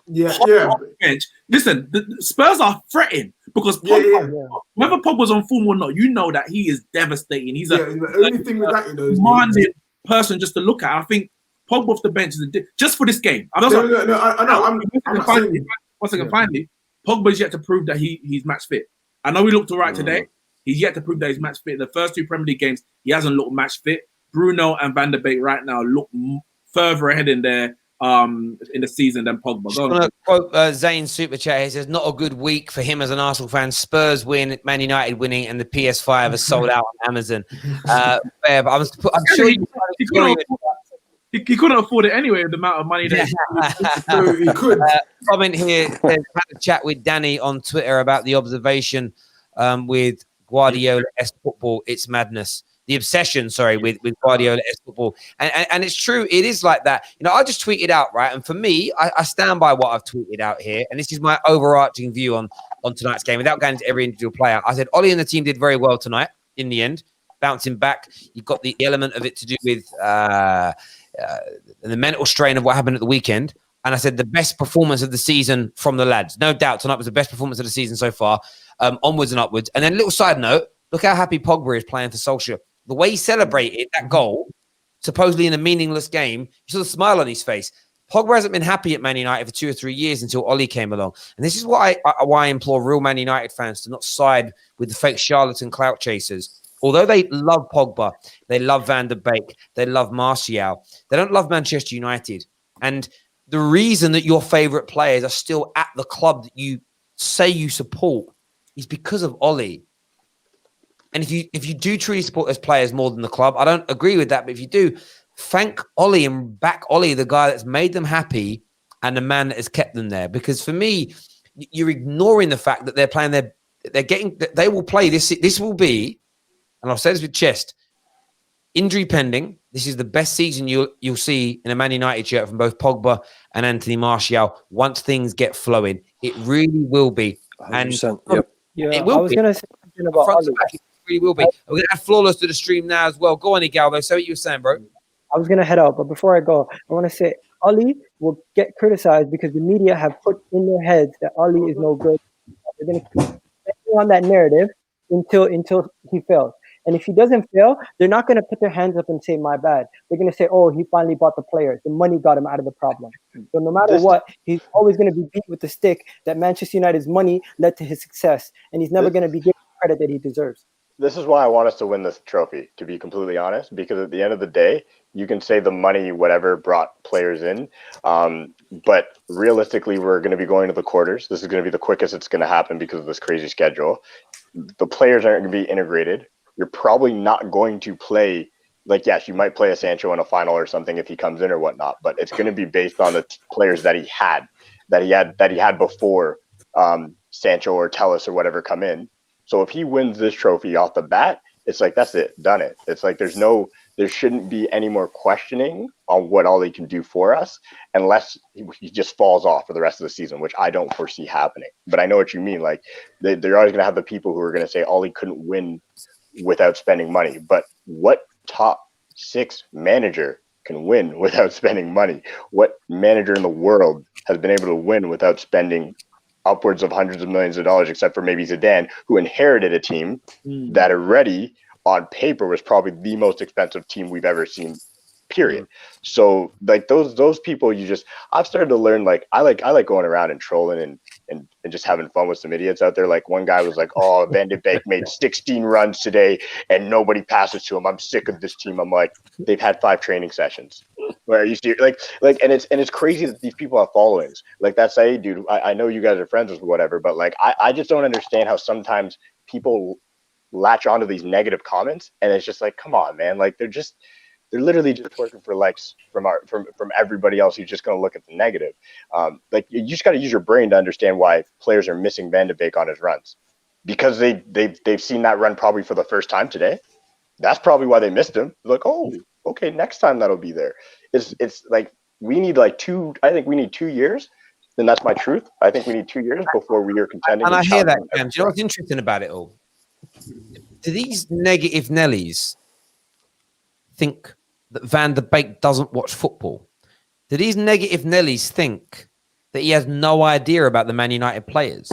Yeah. Off the bench. Listen, the Spurs are threatening because whether Pogba's on form or not, you know that he is devastating. He's the only thing with that, demanding person just to look at. I think Pogba off the bench is just for this game. I know. Once again, finally, Pogba's yet to prove that he's match fit. I know he looked all right today. He's yet to prove that he's match fit. In the first 2 Premier League games, he hasn't looked match fit. Bruno and Van der Beek right now look further ahead in the season than Pogba. I'm going to quote Zane Super Chat. He says, not a good week for him as an Arsenal fan. Spurs win, Man United winning, and the PS5 has sold out on Amazon. But I'm sure he couldn't afford it anyway with the amount of money that he could. Comment here says, had a chat with Danny on Twitter about the observation with Guardiola-esque football. It's madness. The obsession, with Guardiola-esque football. And it's true, it is like that. I just tweeted out, right? And for me, I stand by what I've tweeted out here. And this is my overarching view on tonight's game without going into every individual player. I said, Ollie and the team did very well tonight in the end, bouncing back. You've got the element of it to do with the mental strain of what happened at the weekend. And I said the best performance of the season from the lads. No doubt, tonight was the best performance of the season so far, onwards and upwards. And then a little side note, look how happy Pogba is playing for Solskjaer. The way he celebrated that goal, supposedly in a meaningless game, you saw the smile on his face. Pogba hasn't been happy at Man United for 2 or 3 years until Ollie came along. And this is why I implore real Man United fans to not side with the fake charlatan clout chasers. Although they love Pogba, they love Van der Beek, they love Martial, they don't love Manchester United. And the reason that your favourite players are still at the club that you say you support is because of Ollie. And if you do truly support those players more than the club, I don't agree with that. But if you do, thank Ollie and back Ollie, the guy that's made them happy and the man that has kept them there. Because for me, you're ignoring the fact that they're playing they will play this. This will be, and I'll say this with chest, injury pending. This is the best season you'll see in a Man United shirt from both Pogba and Anthony Martial once things get flowing. It really will be. 100%. And Yeah, it will I was be. gonna say something about Front to Ollie. back, it really will be. We're gonna add Flawless to the stream now as well. Go on, Igaldo. Say what you were saying, bro. I was gonna head out, but before I go, I want to say Ollie will get criticized because the media have put in their heads that Ollie is no good. They're gonna keep staying on that narrative until he fails. And if he doesn't fail, they're not gonna put their hands up and say my bad. They're gonna say, oh, he finally bought the players. The money got him out of the problem. So no matter what, he's always gonna be beat with the stick that Manchester United's money led to his success, and he's never gonna be given the credit that he deserves. This is why I want us to win this trophy, to be completely honest, because at the end of the day, you can say the money, whatever, brought players in. But realistically, we're going to be going to the quarters. This is going to be the quickest it's going to happen because of this crazy schedule. The players aren't going to be integrated. You're probably not going to play, like, yes, you might play a Sancho in a final or something if he comes in or whatnot, but it's going to be based on the players that he had before Sancho or Telles or whatever come in. So if he wins this trophy off the bat, it's like, that's it, done it. It's like there shouldn't be any more questioning on what Ollie can do for us unless he just falls off for the rest of the season, which I don't foresee happening. But I know what you mean. Like, they're always going to have the people who are going to say Ollie couldn't win without spending money. But what top 6 manager can win without spending money? What manager in the world has been able to win without spending upwards of hundreds of millions of dollars, except for maybe Zidane, who inherited a team that already on paper was probably the most expensive team we've ever seen, period. So like those people, I've started to learn, like, I like going around and trolling and just having fun with some idiots out there. Like, one guy was like, oh, Van de Beek made 16 runs today and nobody passes to him. I'm sick of this team. I'm like, they've had 5 training sessions. Where you see like and it's crazy that these people have followings. Like that Saeed dude, I know you guys are friends with whatever, but like I just don't understand how sometimes people latch onto these negative comments, and it's just like, come on, man. Like they're literally just working for likes from everybody else who's just going to look at the negative. Like, you just got to use your brain to understand why players are missing Van de Beek on his runs, because they've seen that run probably for the first time today. That's probably why they missed him. Like, oh, okay, next time that'll be there. It's like we need like 2 years. And that's my truth. I think we need 2 years before we are contending. And I hear that, Cam. Do you know what's interesting about it all? Do these negative Nellies think that Van de Beek doesn't watch football? Do these negative Nellies think that he has no idea about the Man United players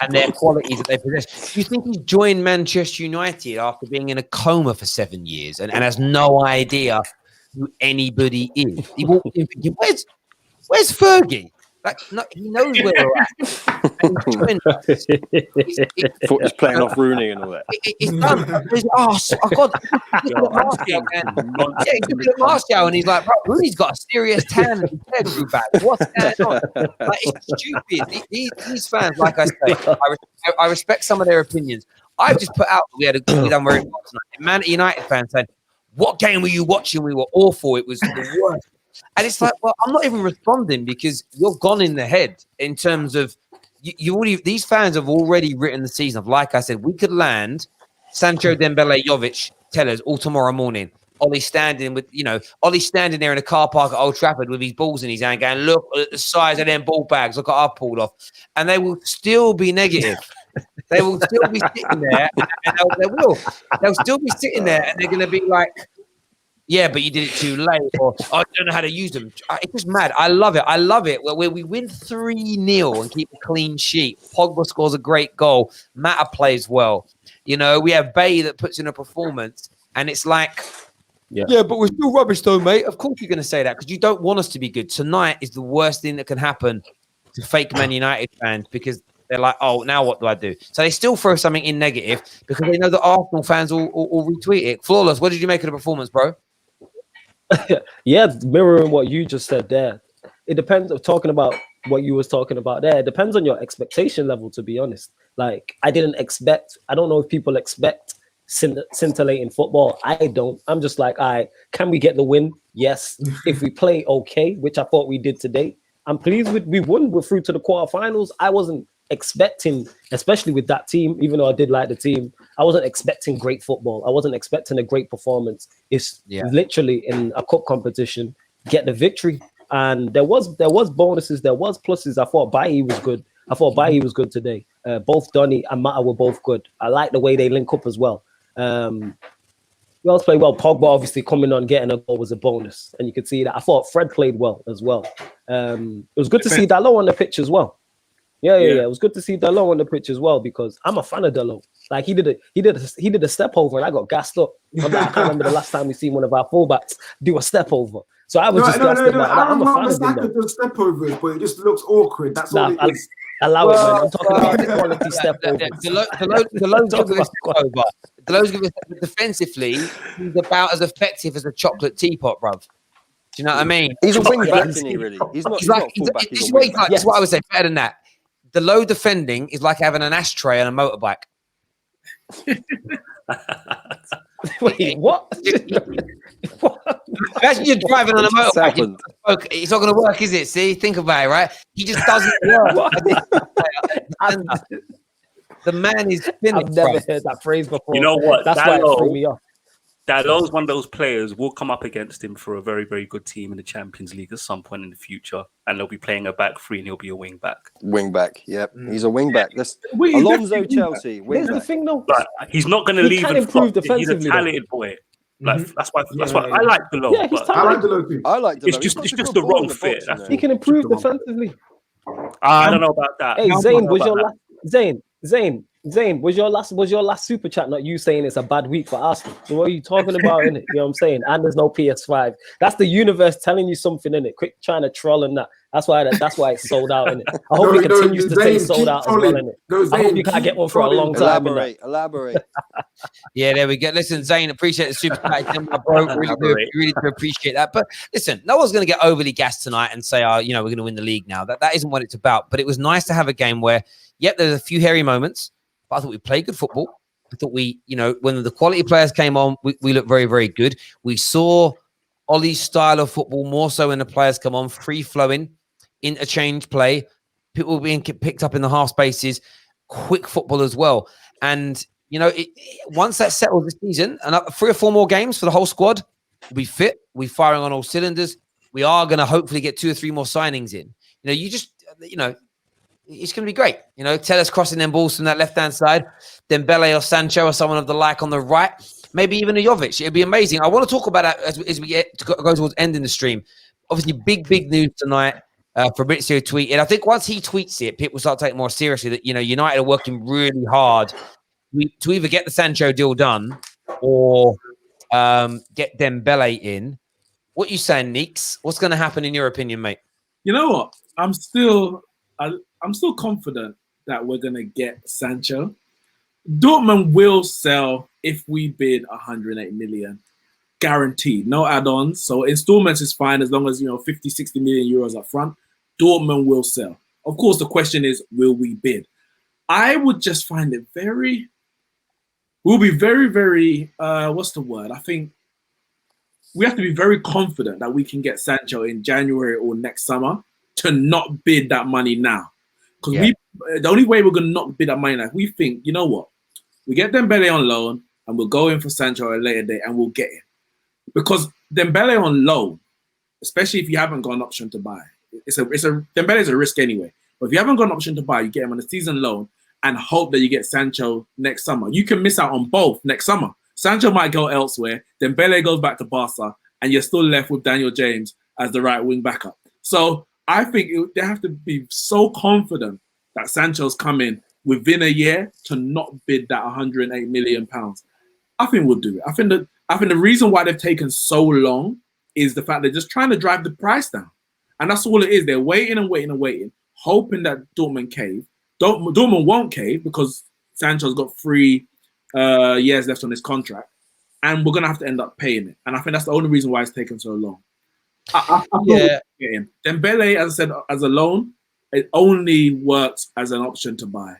and their qualities that they possess? Do you think he's joined Manchester United after being in a coma for 7 years and has no idea who anybody is? He walked in thinking, where's Fergie? Like, no, he knows where we're at. He's playing off Rooney and all that. He's done. God. Look at Martial, and he's like, bro, Rooney's got a serious tan and his hair grew back. What's going on? Like, it's stupid. These fans, like I say, I respect some of their opinions. I've just put out that we done very well tonight. Man United fans saying, what game were you watching? We were awful. It was the worst. And it's like, well, I'm not even responding because you're gone in the head in terms of these fans have already written the season of, like I said, we could land Sancho, Dembele, Jovic, Tellers all tomorrow morning. Ollie standing there in a car park at Old Trafford with his balls in his hand going, look at the size of them ball bags. Look at our pulled off. And they will still be negative. They will still be sitting there. And they'll still be sitting there and they're going to be like, yeah, but you did it too late, or I don't know how to use them. It's just mad. I love it. Where we win 3-0 and keep a clean sheet. Pogba scores a great goal. Mata plays well. You know, we have Bay that puts in a performance, and it's like, yeah, but we're still rubbish though, mate. Of course you're going to say that because you don't want us to be good. Tonight is the worst thing that can happen to fake Man United fans because they're like, oh, now what do I do? So they still throw something in negative because they know that Arsenal fans will retweet it. Flawless, what did you make of the performance, bro? Yeah, mirroring what you just said there. It depends of talking about what you was talking about there. It depends on your expectation level, to be honest. Like, I don't know if people expect scintillating football. I don't. I'm just like, all right, can we get the win? Yes. If we play okay, which I thought we did today, I'm pleased with. We won. We're through to the quarterfinals. I wasn't expecting, especially with that team, even though I did like the team, I wasn't expecting great football. I wasn't expecting a great performance. It's literally in a cup competition, get the victory. And there was bonuses, there was pluses. I thought Bailly was good. Bailly was good today. Both Donny and Mata were both good. I like the way they link up as well. Who else played well? Pogba obviously coming on, getting a goal was a bonus. And you could see that. I thought Fred played well as well. It was good to see Dalot on the pitch as well. Yeah. It was good to see Dalot on the pitch as well, because I'm a fan of Dalot. Like he did a step over and I got gassed up. I can't remember the last time we seen one of our fullbacks do a step over. So I was gassed up. I'm a fan of him. The step overs, but it just looks awkward. That's all it is. Allow it, man. I'm talking about the quality step over. Delot's give us defensively, he's about as effective as a chocolate teapot, bruv. Do you know what I mean? He's a wing back, isn't he? Really? He's not fullback. This is what I would say. Better than that. The low defending is like having an ashtray on a motorbike. Wait, what? Imagine you're driving on a motorbike. It's not going to work, is it? See, think about it, right? He just doesn't work. The man is finished. I've never heard that phrase before. You know what? That's why it threw me off. Dalot's one of those players. We'll come up against him for a very, very good team in the Champions League at some point in the future, and they'll be playing a back three, and he'll be a wing back. Wing back, yep. He's a wing back. That's Alonso, Chelsea. Here's the thing, though. Like, he's not going to leave and improve flop. He's a defensively, talented boy. Like that's why I like Dalot. Yeah, he's I like Dalot too. I like Dalot. It's just the wrong fit. He can improve defensively. I don't know about that. Hey, Zayn, was your last Zayn, was your last super chat not you saying it's a bad week for Arsenal? So what are you talking about, innit? You know what I'm saying? And there's no PS5. That's the universe telling you something, innit? Quick trying to troll and that. That's why it's sold out, innit? I hope it continues to stay sold out as well, innit? I hope you can't get one for a long time. Elaborate. Yeah, there we go. Listen, Zayn, appreciate the super chat. Bro, really do appreciate that. But listen, no one's going to get overly gassed tonight and say, we're going to win the league now. That isn't what it's about. But it was nice to have a game where, there's a few hairy moments, but I thought we played good football. I thought we, when the quality players came on, we looked very, very good. We saw Ollie's style of football more so when the players come on, free-flowing, interchange play, people being picked up in the half spaces, quick football as well. And, once that settles this season, and 3 or 4 more games for the whole squad, we fit, we firing on all cylinders. We are going to hopefully get 2 or 3 more signings in. It's going to be great. Tellers crossing them balls from that left-hand side, Dembele or Sancho or someone of the like on the right, maybe even a Jovic. It'd be amazing. I want to talk about that as we get to go towards ending the stream. Obviously, big news tonight. Fabrizio tweeted. I think once he tweets it, people start taking it more seriously that, United are working really hard to either get the Sancho deal done or get Dembele in. What you saying, Neeks? What's going to happen in your opinion, mate? You know what? I'm still confident that we're going to get Sancho. Dortmund will sell if we bid 108 million. Guaranteed. No add-ons. So installments is fine as long as, 50, 60 million euros up front. Dortmund will sell. Of course, the question is, will we bid? I would just find it we'll be very, very, what's the word? I think we have to be very confident that we can get Sancho in January or next summer to not bid that money now. Because the only way we're going to not bid that money now, we think, you know what? We get Dembele on loan and we'll go in for Sancho at a later date and we'll get him. Because Dembele on loan, especially if you haven't got an option to buy, Dembele is a risk anyway. But if you haven't got an option to buy, you get him on a season loan and hope that you get Sancho next summer. You can miss out on both next summer. Sancho might go elsewhere, Dembele goes back to Barca, and you're still left with Daniel James as the right wing backup. So I think they have to be so confident that Sancho's coming within a year to not bid that 108 million pounds. I think we'll do it. I think the reason why they've taken so long is the fact they're just trying to drive the price down. And that's all it is. They're waiting, hoping that Dortmund cave. Dortmund won't cave because Sancho's got 3 years left on his contract. And we're going to have to end up paying it. And I think that's the only reason why it's taken so long. Dembele, as I said, as a loan, it only works as an option to buy.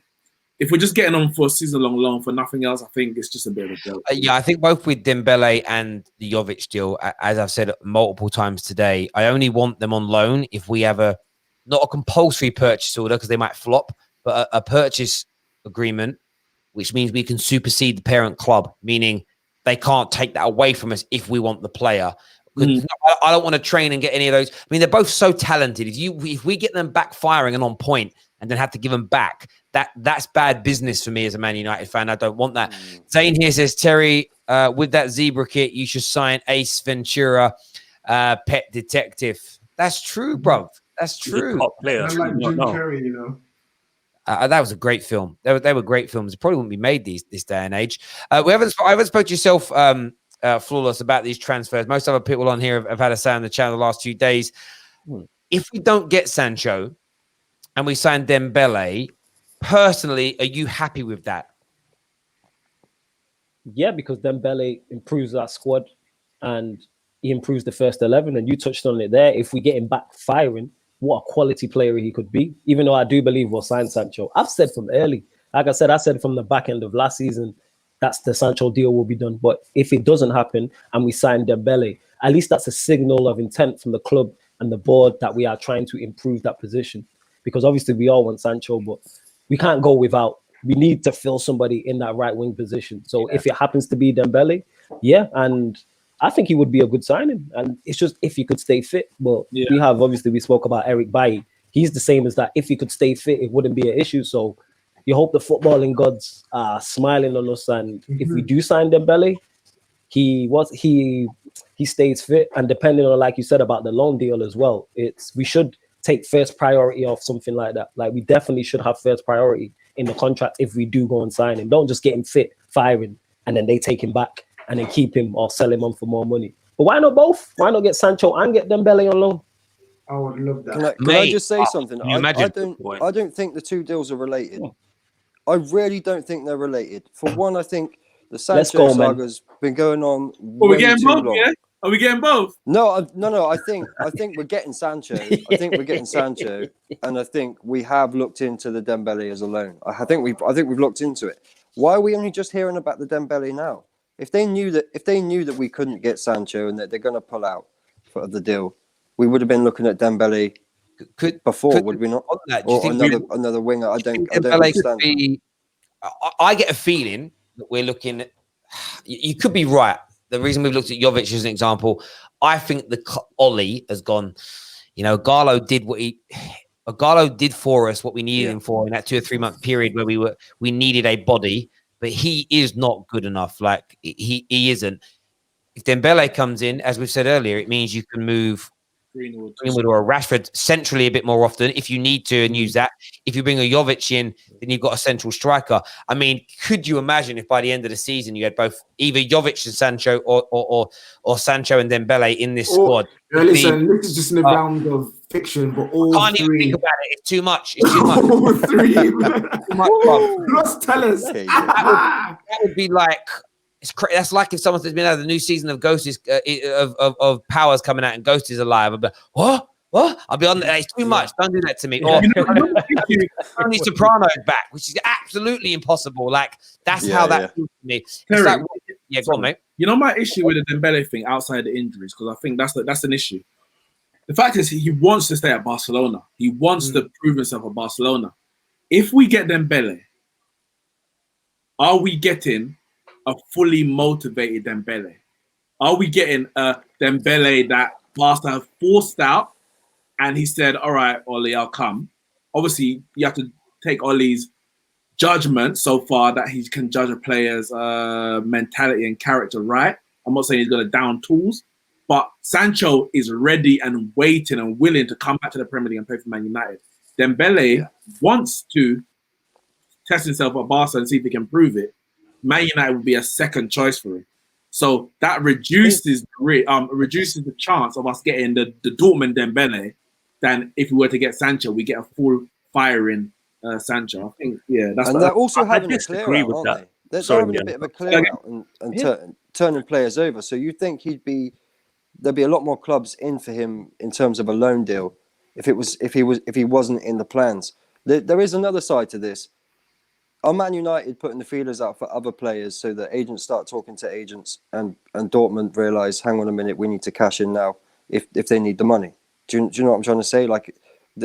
if we're just getting on for a season-long loan for nothing else, I think it's just a bit of a joke. Yeah, I think both with Dembele and the Jovic deal, as I've said multiple times today, I only want them on loan if we have not a compulsory purchase order because they might flop, but a purchase agreement, which means we can supersede the parent club, meaning they can't take that away from us if we want the player. I don't want to train and get any of those. I mean, they're both so talented. If we get them backfiring and on point and then have to give them back, that's bad business for me as a Man United fan. I don't want that. Zane here says, Terry, with that zebra kit, you should sign Ace Ventura, Pet Detective. That's true, bro. That's true. Top player. I like Jim Carrey, you know. That was a great film. They were great films. It probably wouldn't be made this day and age. I haven't spoke to yourself, Flawless, about these transfers. Most other people on here have had a say on the channel the last few days. If we don't get Sancho and we sign Dembele, personally, are you happy with that? Yeah, because Dembele improves our squad and he improves the first 11. And you touched on it there. If we get him back firing, what a quality player he could be. Even though I do believe we'll sign Sancho. I've said from early, like I said from the back end of last season, that's the Sancho deal will be done. But if it doesn't happen and we sign Dembele, at least that's a signal of intent from the club and the board that we are trying to improve that position. Because obviously we all want Sancho, but we can't go without. We need to fill somebody in that right wing position. So if it happens to be Dembele, and I think he would be a good signing. And it's just if he could stay fit. But we spoke about Eric Bailly. He's the same as that. If he could stay fit, it wouldn't be an issue. So you hope the footballing gods are smiling on us. And if we do sign Dembele, he stays fit. And depending on, like you said, about the loan deal as well, we should take first priority of something like that. Like we definitely should have first priority in the contract if we do go and sign him. Don't just get him fit, firing, and then they take him back and then keep him or sell him on for more money. But why not both? Why not get Sancho and get Dembele on loan? I would love that. Can I just say something? I don't think the two deals are related. I really don't think they're related. For one, I think the Sancho saga's been going on way too long. Yeah? Are we getting both? No. I think we're getting Sancho. I think we're getting Sancho, and I think we have looked into the Dembele as a loan. I think we've looked into it. Why are we only just hearing about the Dembele now? If they knew that we couldn't get Sancho and that they're going to pull out of the deal, we would have been looking at Dembele before, would we not? Or another winger. I don't understand. I get a feeling that we're looking at. You could be right. The reason we've looked at Jovic as an example, I think Ollie has gone. You know, Garlo did for us what we needed him for in that 2 or 3 month period where we needed a body, but he is not good enough. Like he isn't. If Dembele comes in, as we've said earlier, it means you can move Greenwood or a Rashford centrally a bit more often if you need to and use that. If you bring a Jovic in, then you've got a central striker. I mean, could you imagine if by the end of the season you had both either Jovic and Sancho or Sancho and Dembele in this squad? Listen, this is just in the round of fiction, but all can't three. Even think about it. It's too much. It's too much. All three. Too much, bro. Plus, tell us. That would be like. That's like if someone says, "Been out the new season of Ghost of Powers coming out and Ghost is alive." I'll be like, what? I'll be on there. It's too much. Don't do that to me. Or Tony Soprano's back, which is absolutely impossible. Like that's how that feels to me. Terry, go on, mate. You know my issue with the Dembele thing outside the injuries, because I think that's an issue. The fact is he wants to stay at Barcelona. He wants to prove himself at Barcelona. If we get Dembele, are we getting a fully motivated Dembele? Are we getting a Dembele that Barca have forced out and he said, all right, Ollie, I'll come? Obviously, you have to take Ollie's judgment so far that he can judge a player's mentality and character right. I'm not saying he's going to down tools, but Sancho is ready and waiting and willing to come back to the Premier League and play for Man United. Dembele wants to test himself at Barca and see if he can prove it. Man United would be a second choice for him. So that reduces the chance of us getting the Dortmund Dembele than if we were to get Sancho, we get a full firing Sancho. I think, that's. And they're also having a clear out, aren't they? They're having a bit of a clear out and turning players over. So you think there'd be a lot more clubs in for him in terms of a loan deal if he wasn't in the plans. There is another side to this. Are Man United putting the feelers out for other players so that agents start talking to agents and Dortmund realise, hang on a minute, we need to cash in now if they need the money? Do you know what I'm trying to say? Like,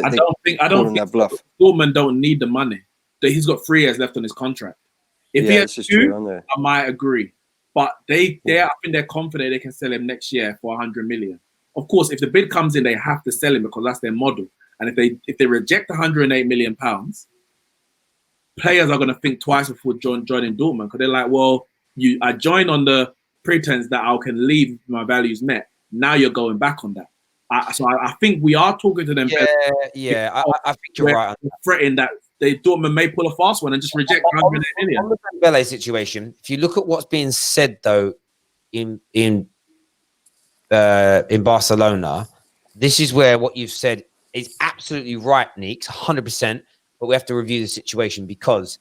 I don't think Dortmund don't need the money. He's got 3 years left on his contract. If he has 2, I might agree. But I think they're confident they can sell him next year for 100 million. Of course, if the bid comes in, they have to sell him because that's their model. And if they reject 108 million pounds, players are going to think twice before joining Dortmund because they're like, well, I joined on the pretense that I can leave if my values met. Now you're going back on that. So I think we are talking to them. Yeah, I think you're right. Threatening that Dortmund may pull a fast one and just reject 108 million. On the Dembele situation, if you look at what's being said though in Barcelona, this is where what you've said is absolutely right, Neeks, 100%. But we have to review the situation because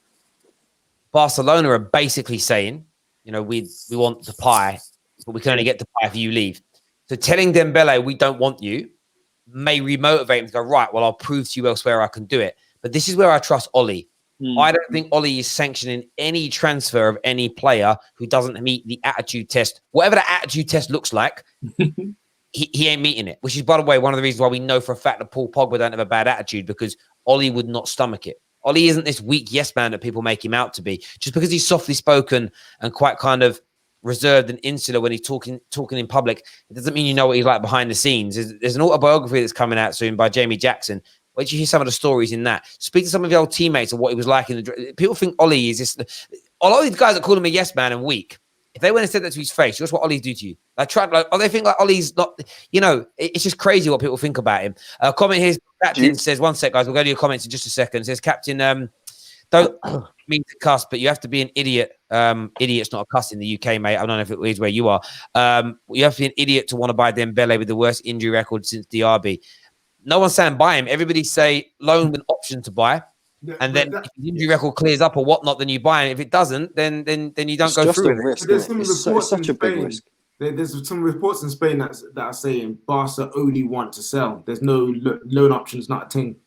Barcelona are basically saying, we want the pie, but we can only get the pie if you leave. So telling Dembele we don't want you may remotivate him to go, right, well, I'll prove to you elsewhere I can do it. But this is where I trust Ollie. I don't think Ollie is sanctioning any transfer of any player who doesn't meet the attitude test. Whatever the attitude test looks like, he ain't meeting it, which is, by the way, one of the reasons why we know for a fact that Paul Pogba don't have a bad attitude, because Ollie would not stomach it. Ollie isn't this weak yes man that people make him out to be. Just because he's softly spoken and quite kind of reserved and insular when he's talking in public, it doesn't mean you know what he's like behind the scenes. There's an autobiography that's coming out soon by Jamie Jackson. Wait till you hear some of the stories in that. Speak to some of your old teammates of what he was like. People think Ollie is this. A lot of these guys that call him a yes man and weak, if they went and said that to his face, that's what Ollie's do to you. They think like Ollie's not, it's just crazy what people think about him. Comment here, Captain says, one sec, guys, we'll go to your comments in just a second. It says, Captain, don't mean to cuss, but you have to be an idiot. Idiot's not a cuss in the UK, mate. I don't know if it is where you are. You have to be an idiot to want to buy Dembele with the worst injury record since DRB. No one's saying buy him. Everybody say loan with an option to buy. And then if the injury record clears up or whatnot, then you buy it. If it doesn't, then you don't go through it. Risk, there's some reports in Spain. There's some reports in Spain that are saying Barca only want to sell. There's no loan options, not a thing.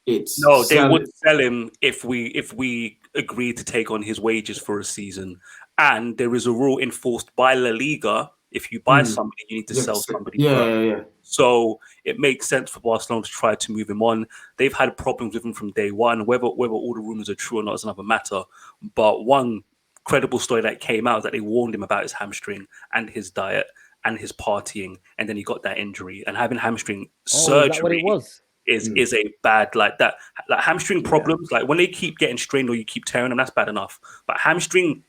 They would sell him if we agree to take on his wages for a season. And there is a rule enforced by La Liga. If you buy somebody, you need to sell somebody. Yeah. So it makes sense for Barcelona to try to move him on. They've had problems with him from day one. Whether all the rumors are true or not is another matter. But one credible story that came out is that they warned him about his hamstring and his diet and his partying, and then he got that injury. And having hamstring surgery is a bad hamstring problems. Like when they keep getting strained or you keep tearing them, that's bad enough. But hamstring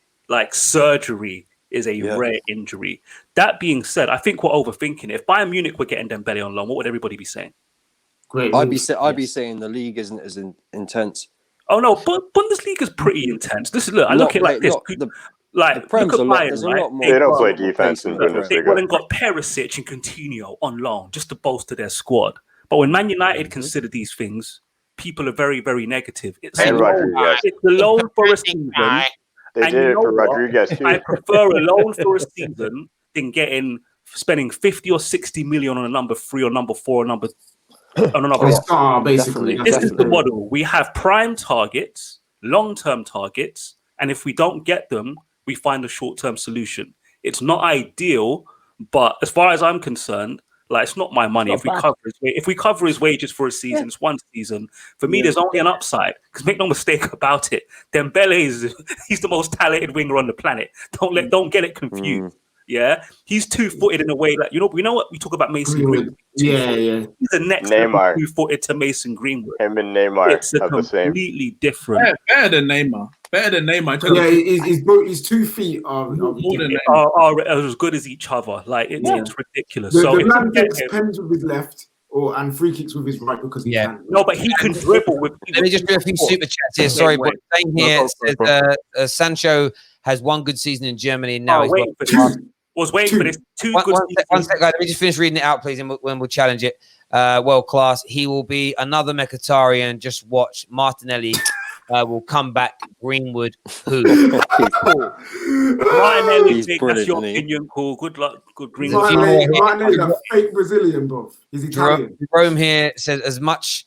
surgery is a rare injury. That being said, I think we're overthinking it. If Bayern Munich were getting Dembele on loan, what would everybody be saying? Great. I'd be saying the league isn't as intense. Oh no, but Bundesliga is pretty intense. I look at it like this. The look at Bayern, right? They don't play defense in Bundesliga. They went and got Perisic and Coutinho on loan just to bolster their squad. But when Man United consider these things, people are very, very negative. It's a loan for a season. They did it for Rodriguez too. I prefer a loan for a season than spending 50 or 60 million on a number 3 or number 4 or number basically. This is the model. We have prime targets, long-term targets, and if we don't get them, we find a short-term solution. It's not ideal, but as far as I'm concerned, it's not my money. If we cover his wages for a season, it's one season. For me, there's only an upside. Because make no mistake about it, Dembele he's the most talented winger on the planet. Don't get it confused. Yeah, he's two-footed in a way that you know what we talk about Mason Greenwood. Yeah. He's the next level two-footed to Mason Greenwood. Him and Neymar it's completely different. Better than Neymar. His 2 feet are as good as each other. It's ridiculous. The man takes pens with his left and free kicks with his right because he can. No, but he can dribble with. Let me just do a few super chats here. Sorry, but saying here says Sancho has one good season in Germany and now he's waiting for this two good seasons. One sec, guys. Let me just finish reading it out, please, and when we'll challenge it. World class. He will be another Mkhitaryan. Just watch. Martinelli will come back. Greenwood, who? Martinelli, that's your opinion. Cool. Good luck. Good Greenwood. Martinelli, a fake Brazilian, bro. He's Italian. Jerome here says as much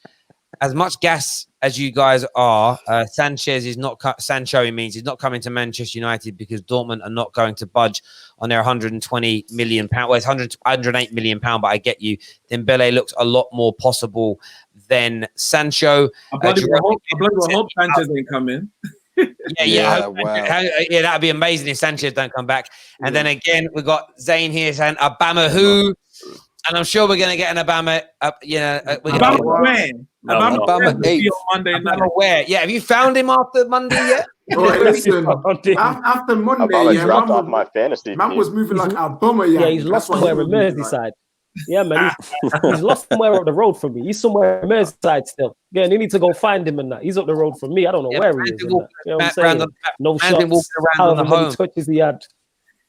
gas as you guys are, Sanchez is not Sancho. It means he's not coming to Manchester United because Dortmund are not going to budge on their 120 million pound. Well, it's 108 million pound, but I get you. Dembele looks a lot more possible than Sancho. I bloody well hope Sanchez ain't coming. Wow. Yeah, that'd be amazing if Sanchez don't come back. And then again, we've got Zane here saying Obama who, and I'm sure we're going to get an Obama. Obama Monday night. Where? Yeah, have you found him after Monday yet? Listen, after Monday, Obama dropped off my fantasy man team. was moving like Obama. Yeah, he's lost somewhere in Merseyside. Yeah, man, he's lost somewhere up the road from me. He's somewhere in Merseyside still. Again, you need to go find him and that. He's up the road from me. I don't know where he is. You know what I'm saying? No shots. However many touches he had.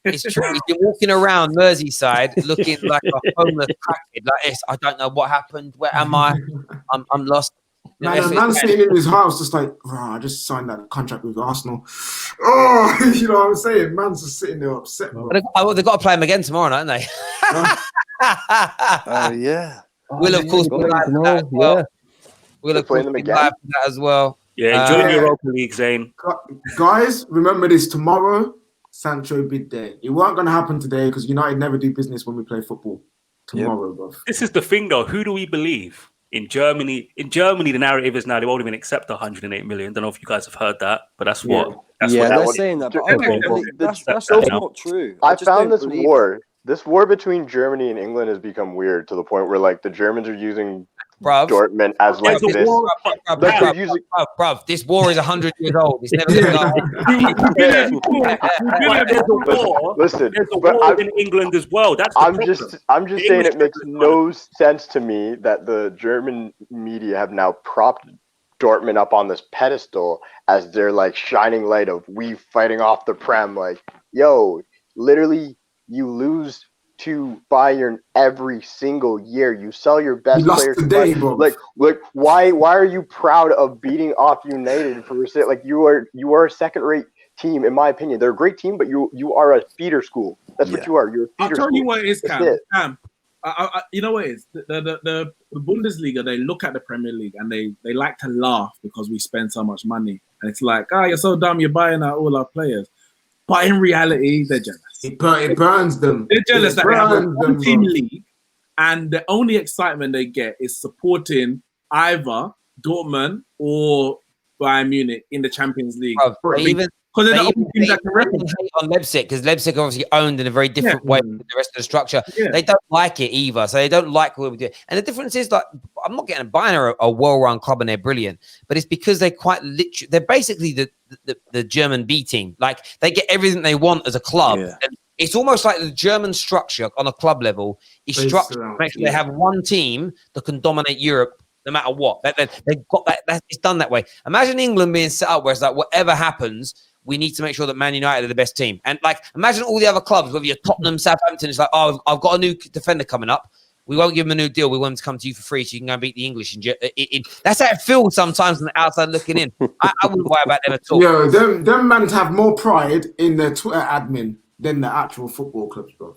It's true. He's been walking around Merseyside looking like a homeless crackhead like this. I don't know what happened. Where am I? I'm lost. Man sitting in his house just like, I just signed that contract with Arsenal. Oh, you know what I'm saying? Man's just sitting there upset. They've got to play him again tomorrow night, haven't they? Oh, yeah. We'll, of course, be live for that as well. We'll, of course, be live for that as well. Yeah, enjoy the Europa League, Zane. Guys, remember this tomorrow. Sancho bid day. It weren't going to happen today because United never do business when we play football. Tomorrow, bro. This is the thing, though. Who do we believe? In Germany, the narrative is now they won't even accept 108 million. Don't know if you guys have heard that, but that's what. They're saying that. But that's not true. I found this war. This war between Germany and England has become weird to the point where like the Germans are using Dortmund as like this. Bruv, this war is 100 years old. It's never going to Listen, there's a war in England as well. I'm just saying it makes no sense to me that the German media have now propped Dortmund up on this pedestal as their like shining light of we fighting off the Prem. Like, yo, literally, you lose to Bayern every single year. You sell your best players. Like why are you proud of beating off United for like you are a second-rate team in my opinion. They're a great team, but you are a feeder school. That's what you are. You're a feeder I'll tell school. you what it is, Cam. You know what it is? The Bundesliga, they look at the Premier League and they like to laugh because we spend so much money. And it's like, you're so dumb, you're buying out all our players. But in reality, they're jealous. It burns them. They're jealous that they have a one-team league, and the only excitement they get is supporting either Dortmund or Bayern Munich in the Champions League. Because they're the only teams that can replicate on Leipzig, because Leipzig are obviously owned in a very different way than the rest of the structure. Yeah. They don't like it either, so they don't like what we do. And the difference is, like, I'm not getting Bayern a well-run club and they're brilliant, but it's because they're quite literally, they're basically the German B team. Like, they get everything they want as a club. Yeah. And it's almost like the German structure on a club level is structured to make sure they have one team that can dominate Europe no matter what. They've got that. It's done that way. Imagine England being set up where it's like, whatever happens, we need to make sure that Man United are the best team. And like, imagine all the other clubs, whether you're Tottenham, Southampton, it's like, I've got a new defender coming up. We won't give him a new deal. We want him to come to you for free so you can go and beat the English. That's how it feels sometimes from the outside looking in. I wouldn't worry about them at all. Yo, them man have more pride in their Twitter admin than the actual football clubs, bro.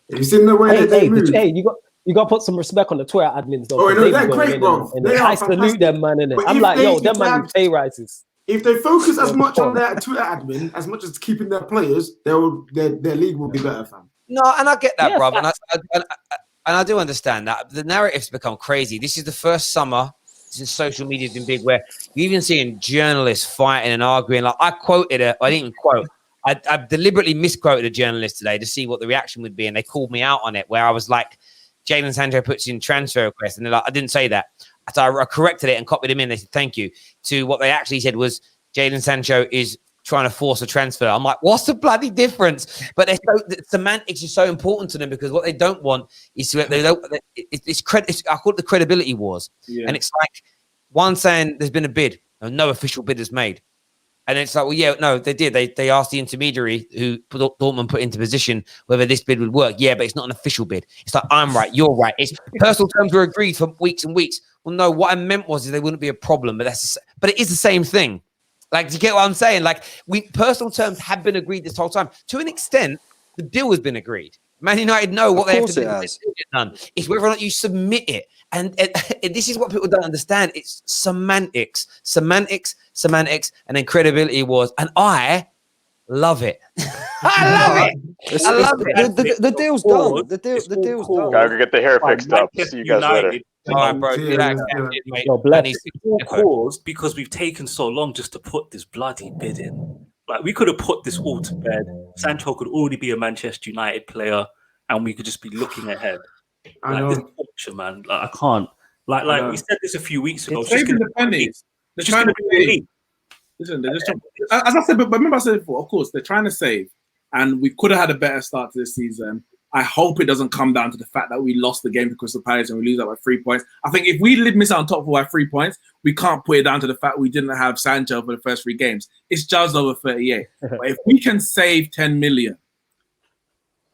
Have you seen the way they move? You got to put some respect on the Twitter admins, though. Oh, no, they're great, bro. I salute them, man, innit? I'm like, yo, them man pay rises. If they focus as much on their Twitter admin as much as keeping their players, their league will be better, fam. No, and I get that, brother. And I do understand that. The narrative's become crazy. This is the first summer since social media's been big where you're even seeing journalists fighting and arguing. Like, I quoted it. I didn't quote. I deliberately misquoted a journalist today to see what the reaction would be, and they called me out on it, where I was like, Jadon Sancho puts in transfer request, and they're like, I didn't say that. So I corrected it and copied him in. They said, thank you. To what they actually said was, Jadon Sancho is trying to force a transfer. I'm like, what's the bloody difference? But the semantics is so important to them because what they don't want is I call it the credibility wars. Yeah. And it's like one saying there's been a bid and no official bid is made. And it's like, well, yeah, no, they did. They asked the intermediary who Dortmund put into position whether this bid would work. Yeah, but it's not an official bid. It's like, I'm right, you're right. It's personal terms were agreed for weeks and weeks. Well, no, what I meant was they wouldn't be a problem, but it is the same thing. Like, do you get what I'm saying? Like, personal terms have been agreed this whole time. To an extent, the deal has been agreed. Man United know what they have to do. Of course it has. Done. It's whether or not you submit it. And this is what people don't understand. It's semantics, and then credibility was. And I love it. I love it. The deal's done. The deal's done. Gotta go get the hair fixed up. See you guys later. All right, bro. Cause because we've taken so long just to put this bloody bid in. Like we could have put this all to bed. Sancho could already be a Manchester United player, and we could just be looking ahead. Like this torture, man. Like I can't. Like we said this a few weeks ago. They're saving the pennies. They're trying to be. Listen, they're just as I said, but remember I said before. Of course, they're trying to save, and we could have had a better start to this season. I hope it doesn't come down to the fact that we lost the game to Crystal Palace and we lose that by 3 points. I think if we miss out on top by 3 points, we can't put it down to the fact we didn't have Sancho for the first 3 games. It's just over 38. But if we can save 10 million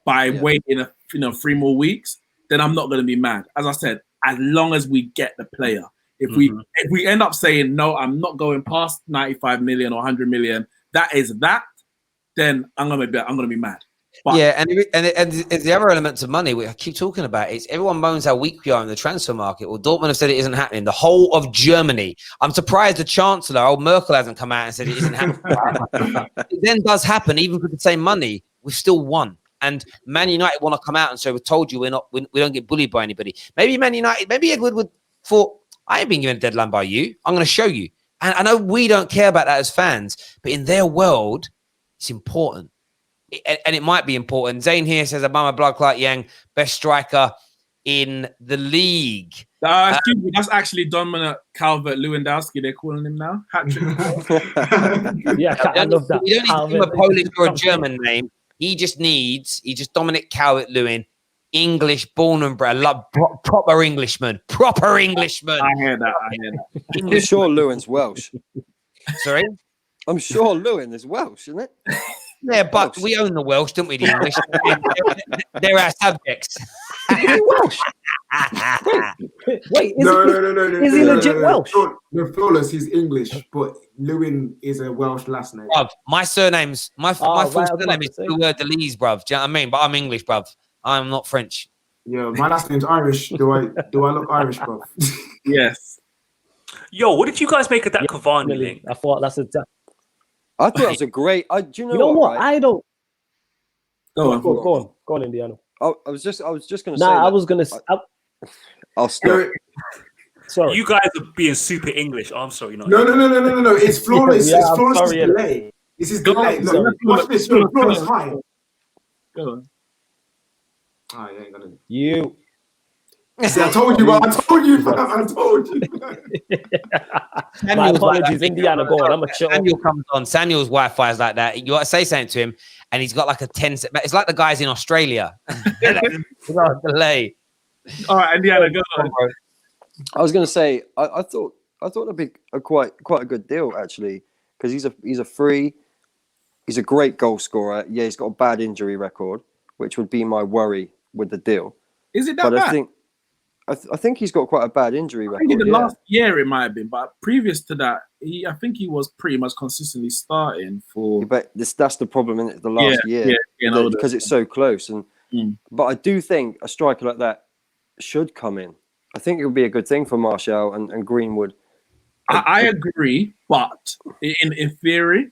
by waiting 3 more weeks, then I'm not going to be mad. As I said, as long as we get the player. If we end up saying, no, I'm not going past 95 million or 100 million, then I'm going to be mad. But yeah, and the other elements of money I keep talking about is everyone moans how weak we are in the transfer market. Well, Dortmund have said it isn't happening. The whole of Germany. I'm surprised the Chancellor, old Merkel, hasn't come out and said it isn't happening. It then does happen, even for the same money. We've still won. And Man United want to come out and say, we told you we don't get bullied by anybody. Maybe Man United, maybe Edward would thought, I ain't been given a deadline by you. I'm going to show you. And I know we don't care about that as fans, but in their world, it's important. And it might be important. Zane here says, Obama Blood Clot Yang, best striker in the league. Excuse me, that's actually Dominic Calvert-Lewandowski. They're calling him now. Hat-trick. Yeah, I love that. You don't need to give him a Polish or a German name. He just Dominic Calvert-Lewin, English, born and bred, proper Englishman. I hear that. I'm sure Lewin's Welsh. Sorry? I'm sure Lewin is Welsh, isn't it? Yeah, but we own the Welsh, don't we? The English. They're our subjects. Is he Welsh? Wait, is he legit Welsh? No, flawless. He's English, but Lewin is a Welsh last name. Bruv, my surname's my full surname is Delise, bruv. Do you know what I mean? But I'm English, bruv. I'm not French. Yeah, my last name's Irish. Do I look Irish, bruv? Yes. Yo, what did you guys make of that Cavani link? I thought that's I thought it was a great. Do you know what? Right? I don't. Go on, Indiana. I was just going to say. I was going to. I'll stop. Sorry, you guys are being super English. Oh, I'm sorry, No. It's flawless. It's flawless delay. This is delay. Watch this. Flawless high. Go on. Oh, you ain't gonna. You. See, I told you. My apologies, Indiana. Go on. I'm a chill. Samuel comes on. Samuel's Wi-Fi is like that. You got to say something to him, and he's got like a 10. It's like the guys in Australia. Delay. All right, Indiana, go on. I was going to say, I thought that'd be quite a good deal actually, because he's a free. He's a great goal scorer. Yeah, he's got a bad injury record, which would be my worry with the deal. Is it that bad? I think he's got quite a bad injury record. I think in the last year it might have been, but previous to that, I think he was pretty much consistently starting for. But that's the problem in the last year, because it's so close. And but I do think a striker like that should come in. I think it would be a good thing for Martial and Greenwood. I agree, but in theory,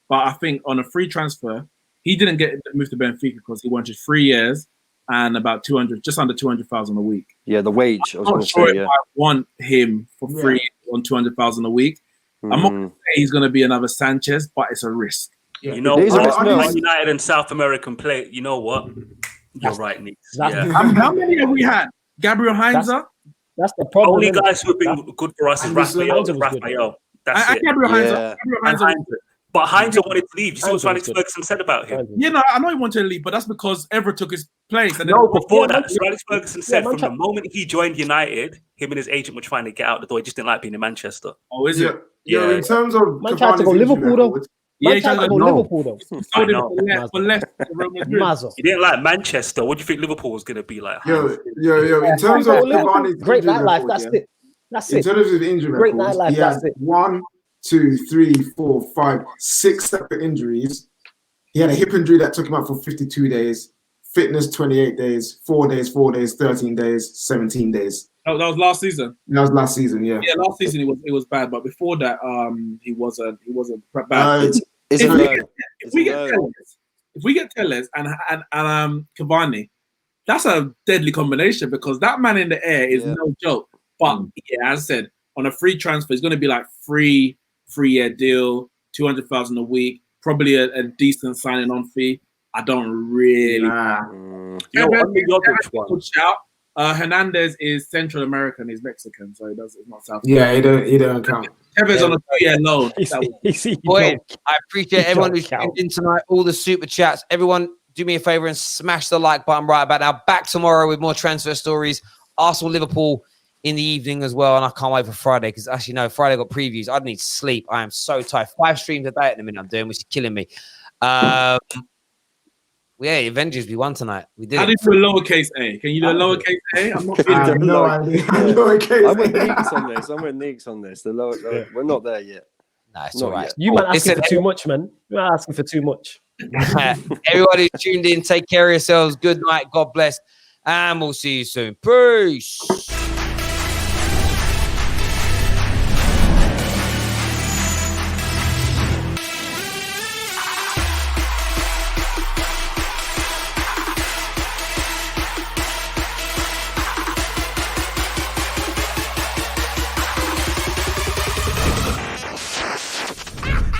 but I think on a free transfer, he didn't get moved to Benfica because he wanted 3 years and about 200, just under 200,000 a week. Yeah, the wage. I was going to say. I want him for free on 200,000 a week. I'm not going to say he's going to be another Sanchez, but it's a risk. Yeah. You know, Man United and South American play. You know what? You're right, Nick. How many have we had? Gabriel Heinze? That's the problem. Only guys who have been good for us is Raphael. That's it. Gabriel Heinze. But Heinze wanted to leave. You see what Alex Ferguson said about him? Yeah, no, I know he wanted to leave, but that's because Everett took his place. And before that, Alex Ferguson said from the moment he joined United, him and his agent were trying to get out the door. He just didn't like being in Manchester. Oh, is it? Yeah. In terms of man tried to go Liverpool though. Yeah, tried to go Liverpool though. For less. He didn't like Manchester. What do you think Liverpool was going to be like? Yo. In terms of Cavani's great nightlife, that's it. That's it. In terms of the injury great records, nightlife, that's it. 1, 2, 3, 4, 5, 6 separate injuries. He had a hip injury that took him out for 52 days, fitness 28 days, 4 days, 4 days, 13 days, 17 days. That was last season. That was last season, yeah. Yeah, last season it was bad, but before that, he wasn't bad. If we get Telles and Cavani, that's a deadly combination because that man in the air is no joke. But yeah, as I said, on a free transfer, it's going to be like free year deal, 200,000 a week, probably a decent signing on fee. I don't really. Hernandez is Central American, he's Mexican, so it's not South. Yeah, he don't count. Tevez's on a 2-year loan. Boy, I appreciate everyone who's tuned in tonight, all the super chats. Everyone, do me a favor and smash the like button right about now. Back tomorrow with more transfer stories. Arsenal, Liverpool in the evening as well, and I can't wait for Friday because actually, no, Friday got previews. I need sleep. I am so tired. 5 streams a day at the minute I'm doing, which is killing me. Yeah, Avengers, we won tonight. We did. How do you do a lowercase a? Can you do a lowercase a? I'm not feeling no idea. I'm with Neeks on this. The lower, we're not there yet. Nah, it's all right. Yet. You might asking for too much, man. You're asking for too much. Everybody tuned in, take care of yourselves. Good night. God bless. And we'll see you soon. Peace.